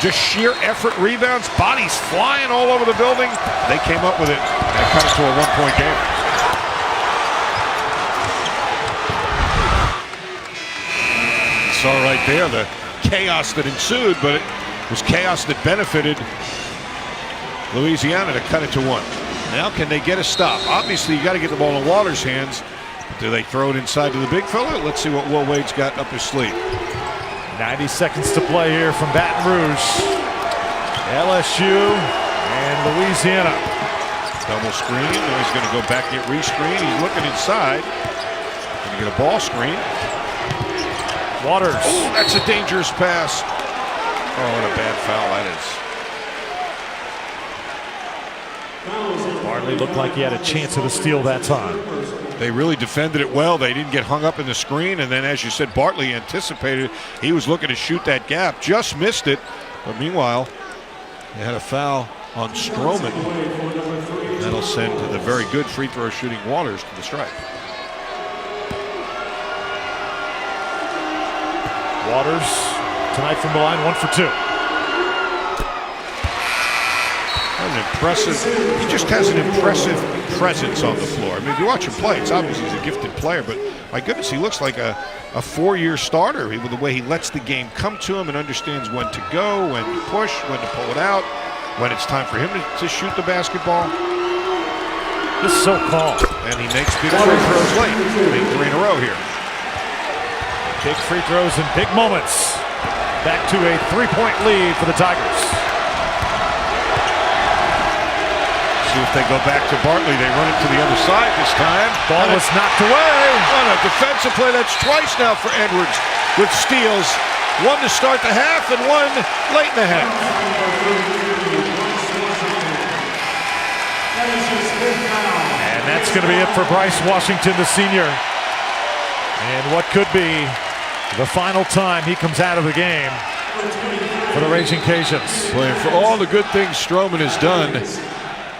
just sheer effort rebounds, bodies flying all over the building? They came up with it and cut it to a one-point game. Saw right there the chaos that ensued, but it was chaos that benefited Louisiana to cut it to one. Now can they get a stop? Obviously you got to get the ball in Waters' hands. Do they throw it inside to the big fella? Let's see what Will Wade's got up his sleeve. 90 seconds to play here from Baton Rouge. LSU and Louisiana. Double screen. Now he's going to go back, get re-screen. He's looking inside. Going to get a ball screen. Waters. Oh, that's a dangerous pass. Oh, what a bad foul that is. Bartley looked like he had a chance of a steal that time. They really defended it well. They didn't get hung up in the screen. And then, as you said, Bartley anticipated. He was looking to shoot that gap. Just missed it. But meanwhile, they had a foul on Stroman. That'll send the very good free throw shooting Waters to the stripe. Waters tonight from the line, 1 for 2. An impressive, he just has an impressive presence on the floor. I mean, if you watch him play, it's obvious he's a gifted player, but my goodness, he looks like a 4-year starter with the way he lets the game come to him and understands when to go, when to push, when to pull it out, when it's time for him to shoot the basketball. This is so calm. And he makes big free throws late. Made 3 in a row here. Big free throws in big moments. Back to a 3-point lead for the Tigers. See if they go back to Bartley. They run it to the other side this time. Ball was knocked away. On a defensive play, that's twice now for Edwards with steals. 1 to start the half and 1 late in the half. And that's going to be it for Bryce Washington, the senior. And what could be the final time he comes out of the game for the Raging Cajuns. Playing for all the good things Stroman has done.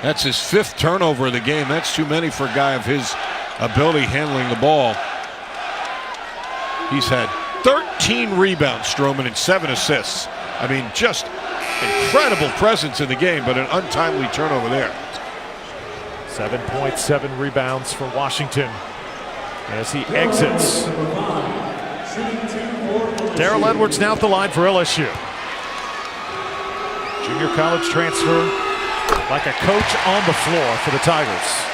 That's his 5th turnover of the game. That's too many for a guy of his ability handling the ball. He's had 13 rebounds, Stroman, and 7 assists. I mean, just incredible presence in the game, but an untimely turnover there. 7.7 rebounds for Washington as he exits. Darrell Edwards now at the line for LSU. Junior college transfer, like a coach on the floor for the Tigers.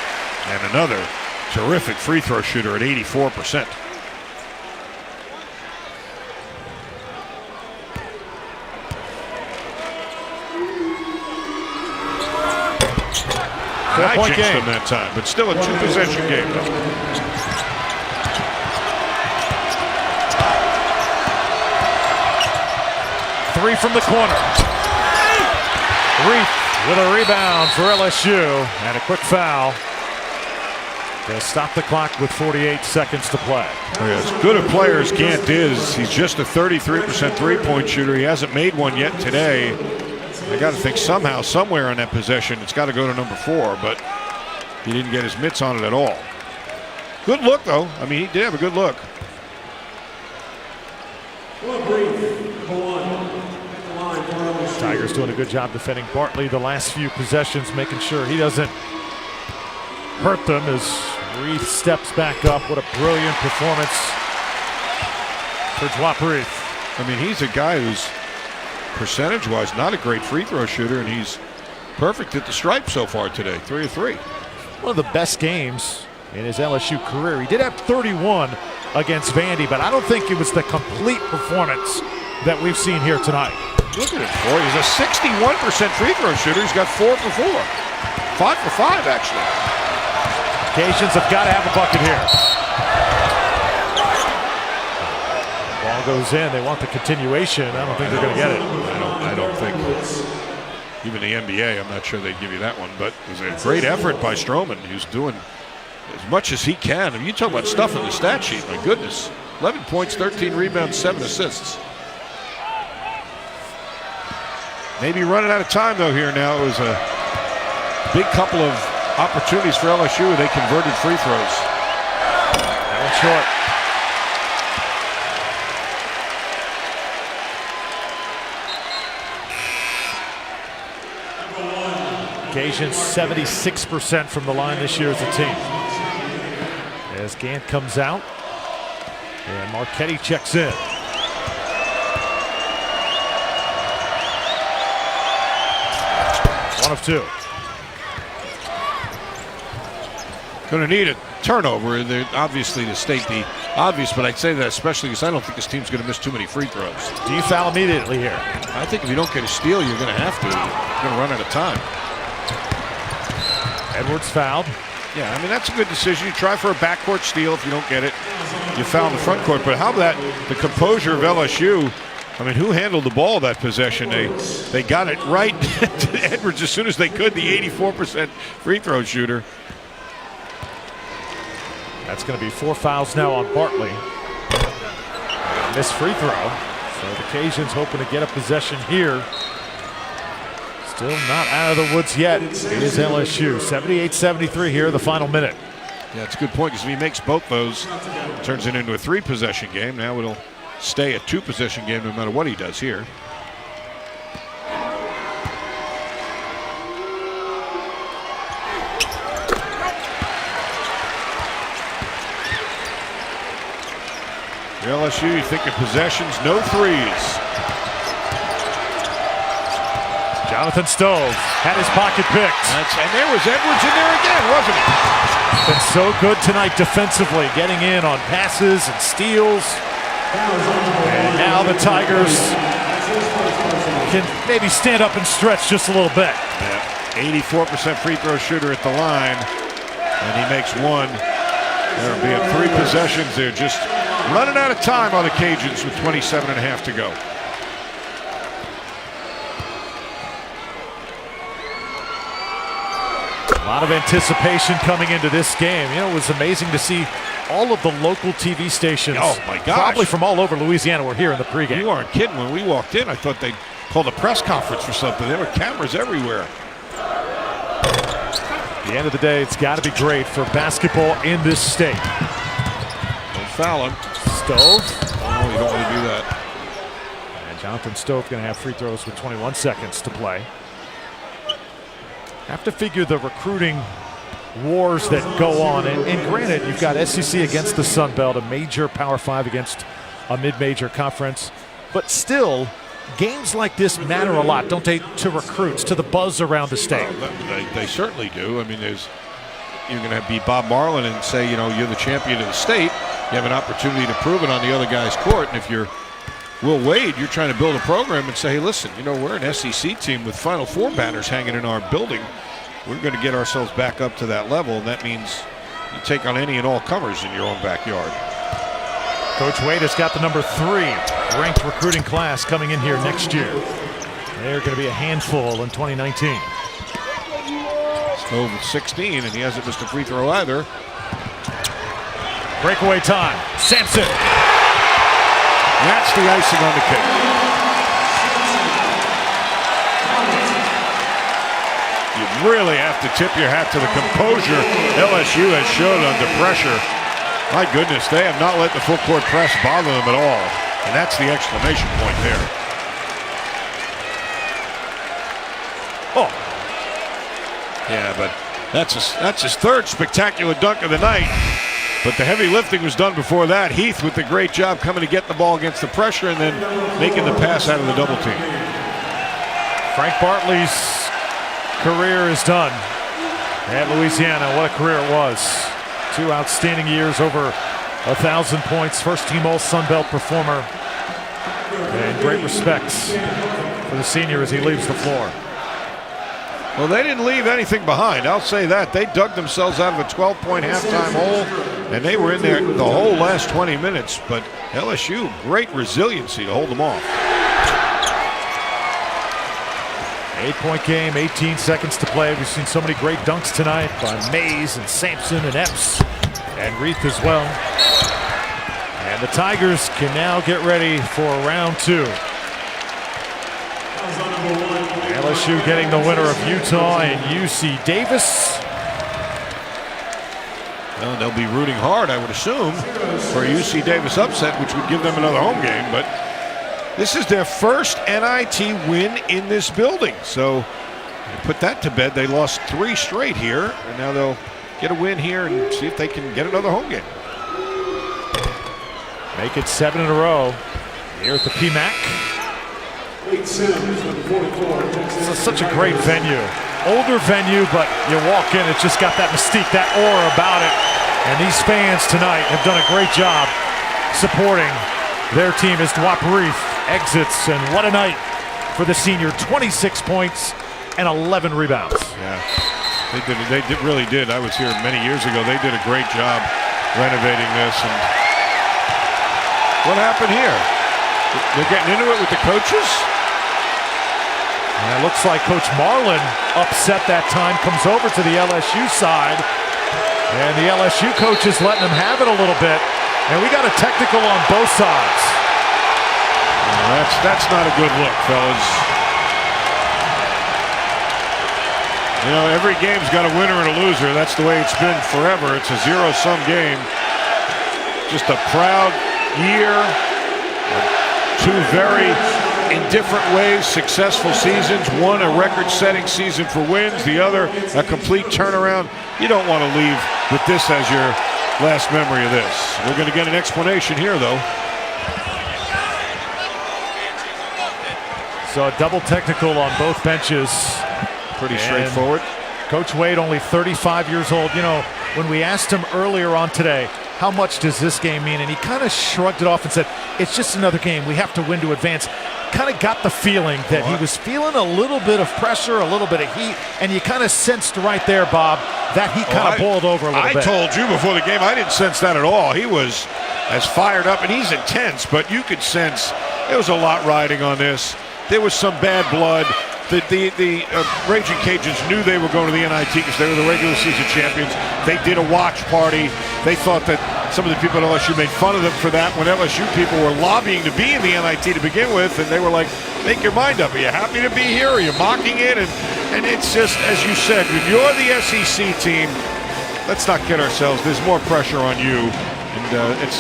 And another terrific free throw shooter at 84%. I jinxed him that time, but still a 2-possession game. Three from the corner. Reith with a rebound for LSU and a quick foul. They'll stop the clock with 48 seconds to play. As good a player as Gant is, he's just a 33% three-point shooter. He hasn't made one yet today. I got to think somehow, somewhere on that possession, it's got to go to number 4, but he didn't get his mitts on it at all. Good look, though. I mean, he did have a good look. Tigers doing a good job defending Bartley the last few possessions, making sure he doesn't hurt them as Reith steps back up. What a brilliant performance for Reith. I mean, he's a guy who's percentage-wise not a great free throw shooter, and he's perfect at the stripe so far today, 3 of 3. One of the best games in his LSU career. He did have 31 against Vandy, but I don't think it was the complete performance that we've seen here tonight. Look at him, boy. He's a 61% free throw shooter. He's got 4 for 4. 5 for 5, actually. Cajuns have got to have a bucket here. Ball goes in. They want the continuation. I don't think they're going to get it. I don't think. Even the NBA, I'm not sure they'd give you that one. But it was a great effort by Stroman. He's doing as much as he can. I mean, you talk about stuff in the stat sheet. My goodness. 11 points, 13 rebounds, 7 assists. Maybe running out of time, though, here now. It was a big couple of opportunities for LSU. They converted free throws. That one's short. Cajuns 76% from the line this year as a team. As Gant comes out, and Marchetti checks in. One of 2. Going to need a turnover. They're obviously, to state the obvious, but I'd say that especially because I don't think this team's going to miss too many free throws. Do you foul immediately here? I think if you don't get a steal, you're going to have to. You're going to run out of time. Edwards fouled. Yeah, I mean, that's a good decision. You try for a backcourt steal. If you don't get it, you foul in the front court. But how about the composure of LSU? I mean, who handled the ball that possession? They got it right to Edwards as soon as they could, the 84% free throw shooter. That's going to be 4 fouls now on Bartley. Missed free throw. So the Cajuns hoping to get a possession here. Still not out of the woods yet. It is LSU. 78-73 here, the final minute. Yeah, it's a good point because if he makes both those, it turns it into a 3-possession game. Now it'll stay a 2-possession game no matter what he does here. For LSU, you think of possessions, no threes. Jonathan Stove had his pocket picked. And there was Edwards in there again, wasn't he? Been so good tonight defensively, getting in on passes and steals. And now the Tigers can maybe stand up and stretch just a little bit. Yeah, 84% free throw shooter at the line, and he makes 1. There'll be 3 possessions. They're just running out of time on the Cajuns with 27.5 to go. A lot of anticipation coming into this game. You know, it was amazing to see all of the local TV stations. Oh my gosh. Probably from all over Louisiana were here in the pregame. You aren't kidding. When we walked in, I thought they'd call a press conference or something. There were cameras everywhere. At the end of the day, it's got to be great for basketball in this state. Don't foul him. Stove. Oh, you don't want to do that. And Jonathan Stove going to have free throws with 21 seconds to play. Have to figure the recruiting wars that go on. And granted, you've got SEC against the Sun Belt, a major Power 5 against a mid-major conference. But still, games like this matter a lot, don't they, to recruits, to the buzz around the state? They certainly do. I mean, you're going to be Bob Marlin and say, you know, you're the champion of the state. You have an opportunity to prove it on the other guy's court. And if you're Will Wade, you're trying to build a program and say, hey, listen, you know, we're an SEC team with Final Four banners hanging in our building. We're going to get ourselves back up to that level, and that means you take on any and all comers in your own backyard. Coach Wade has got the number 3 ranked recruiting class coming in here next year. They're going to be a handful in 2019. Stove with 16, and he hasn't missed a free throw either. Breakaway time. Sampson. That's the icing on the cake. You really have to tip your hat to the composure LSU has showed under pressure. My goodness, they have not let the full court press bother them at all. And that's the exclamation point there. Oh. Yeah, but that's his 3rd spectacular dunk of the night. But the heavy lifting was done before that. Heath with the great job coming to get the ball against the pressure and then making the pass out of the double team. Frank Bartley's career is done at Louisiana. What a career it was. 2 outstanding years, over 1,000 points, first team All Sun Belt performer. And great respects for the senior as he leaves the floor. Well, they didn't leave anything behind. I'll say that. They dug themselves out of a 12-point halftime hole, and they were in there the whole last 20 minutes. But LSU, great resiliency to hold them off. 8-point game, 18 seconds to play. We've seen so many great dunks tonight by Mays and Sampson and Epps and Reith as well. And the Tigers can now get ready for round 2. LSU getting the winner of Utah and UC Davis. Well, they'll be rooting hard, I would assume, for a UC Davis upset, which would give them another home game. But this is their first NIT win in this building. So put that to bed. They lost 3 straight here, and now they'll get a win here and see if they can get another home game. Make it 7 in a row here at the PMAC. This is such a great venue. Older venue, but you walk in, it's just got that mystique, that aura about it. And these fans tonight have done a great job supporting their team as Dwight Reith exits. And what a night for the senior. 26 points and 11 rebounds. Yeah, they really did. I was here many years ago. They did a great job renovating this. And what happened here? They're getting into it with the coaches? And it looks like Coach Marlin, upset that time, comes over to the LSU side. And the LSU coach is letting them have it a little bit. And we got a technical on both sides. That's not a good look, fellas. You know, every game's got a winner and a loser. That's the way it's been forever. It's a zero-sum game. Just a proud year. 2 very, in different ways, successful seasons. One, a record-setting season for wins. The other, a complete turnaround. You don't want to leave with this as your last memory of this. We're going to get an explanation here, though. So a double technical on both benches. Pretty straightforward. Coach Wade, only 35 years old. You know, when we asked him earlier on today, how much does this game mean? And he kind of shrugged it off and said, it's just another game. We have to win to advance. Kind of got the feeling that he was feeling a little bit of pressure, a little bit of heat, and you kind of sensed right there, Bob, that he kind of boiled over a little bit. I told you before the game, I didn't sense that at all. He was as fired up, and he's intense, but you could sense there was a lot riding on this. There was some bad blood. The Raging Cajuns knew they were going to the NIT because they were the regular season champions. They did a watch party. They thought that some of the people at LSU made fun of them for that when LSU people were lobbying to be in the NIT to begin with, and they were like, make your mind up. Are you happy to be here? Are you mocking it? And it's just, as you said, when you're the SEC team, let's not kid ourselves. There's more pressure on you. And it's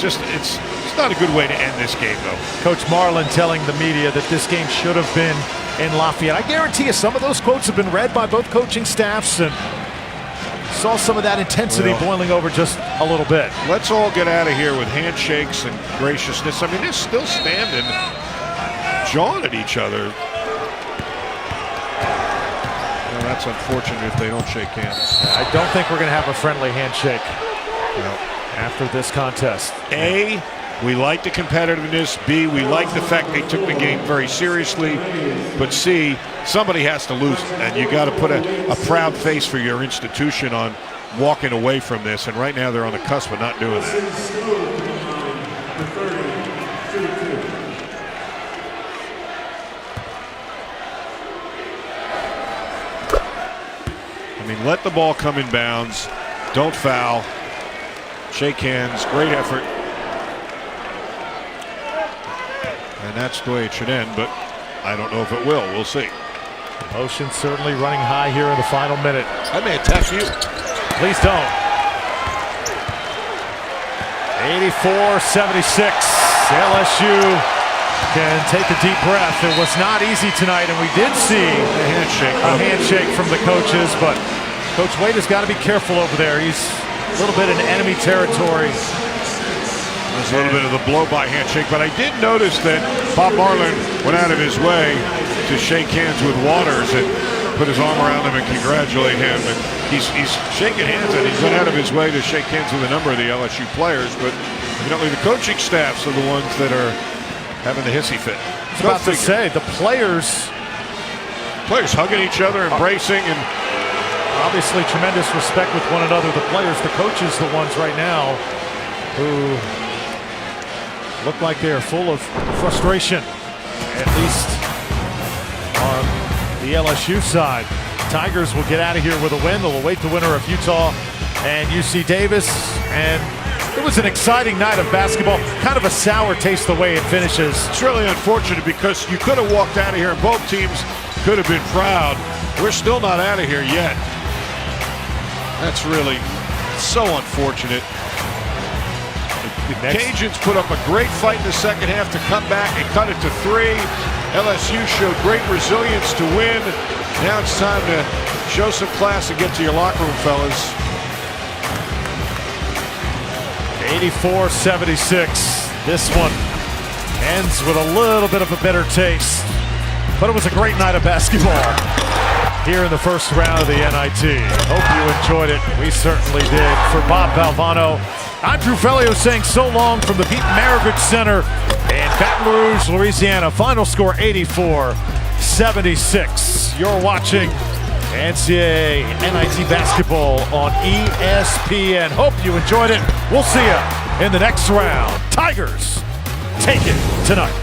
not a good way to end this game, though. Coach Marlin telling the media that this game should have been in Lafayette. I guarantee you some of those quotes have been read by both coaching staffs, and saw some of that intensity boiling over just a little bit. Let's all get out of here with handshakes and graciousness. I mean, they're still standing, jawing at each other. Well, that's unfortunate if they don't shake hands. I don't think we're going to have a friendly handshake after this contest. A, we like the competitiveness. B, we like the fact they took the game very seriously. But C, somebody has to lose it. And you got to put a proud face for your institution on walking away from this. And right now they're on the cusp of not doing that. I mean, let the ball come in bounds. Don't foul. Shake hands. Great effort. And that's the way it should end, but I don't know if it will. We'll see. Emotion certainly running high here in the final minute. I may attack you. Please don't. 84-76. LSU can take a deep breath. It was not easy tonight, and we did see a handshake from the coaches, but Coach Wade has got to be careful over there. He's a little bit in enemy territory. There's a little bit of the blow-by handshake, but I did notice that Bob Marlin went out of his way to shake hands with Waters and put his arm around him and congratulate him. And he's shaking hands, and he went out of his way to shake hands with a number of the LSU players. But Evidently, the coaching staffs are the ones that are having the hissy fit. I was about to say, the players hugging each other, embracing, and obviously tremendous respect with one another. The players, the coaches, the ones right now who look like they're full of frustration, at least on the LSU side. Tigers will get out of here with a win. They'll await the winner of Utah and UC Davis. And it was an exciting night of basketball. Kind of a sour taste the way it finishes. It's really unfortunate because you could have walked out of here and both teams could have been proud. We're still not out of here yet. That's really so unfortunate. The Cajuns put up a great fight in the second half to come back and cut it to 3. LSU showed great resilience to win. Now it's time to show some class and get to your locker room, fellas. 84-76. This one ends with a little bit of a bitter taste. But it was a great night of basketball here in the first round of the NIT. Hope you enjoyed it. We certainly did. For Bob Valvano, I'm Drew Fellio saying so long from the Pete Maravich Center in Baton Rouge, Louisiana. Final score 84-76. You're watching NCAA NIT basketball on ESPN. Hope you enjoyed it. We'll see you in the next round. Tigers take it tonight.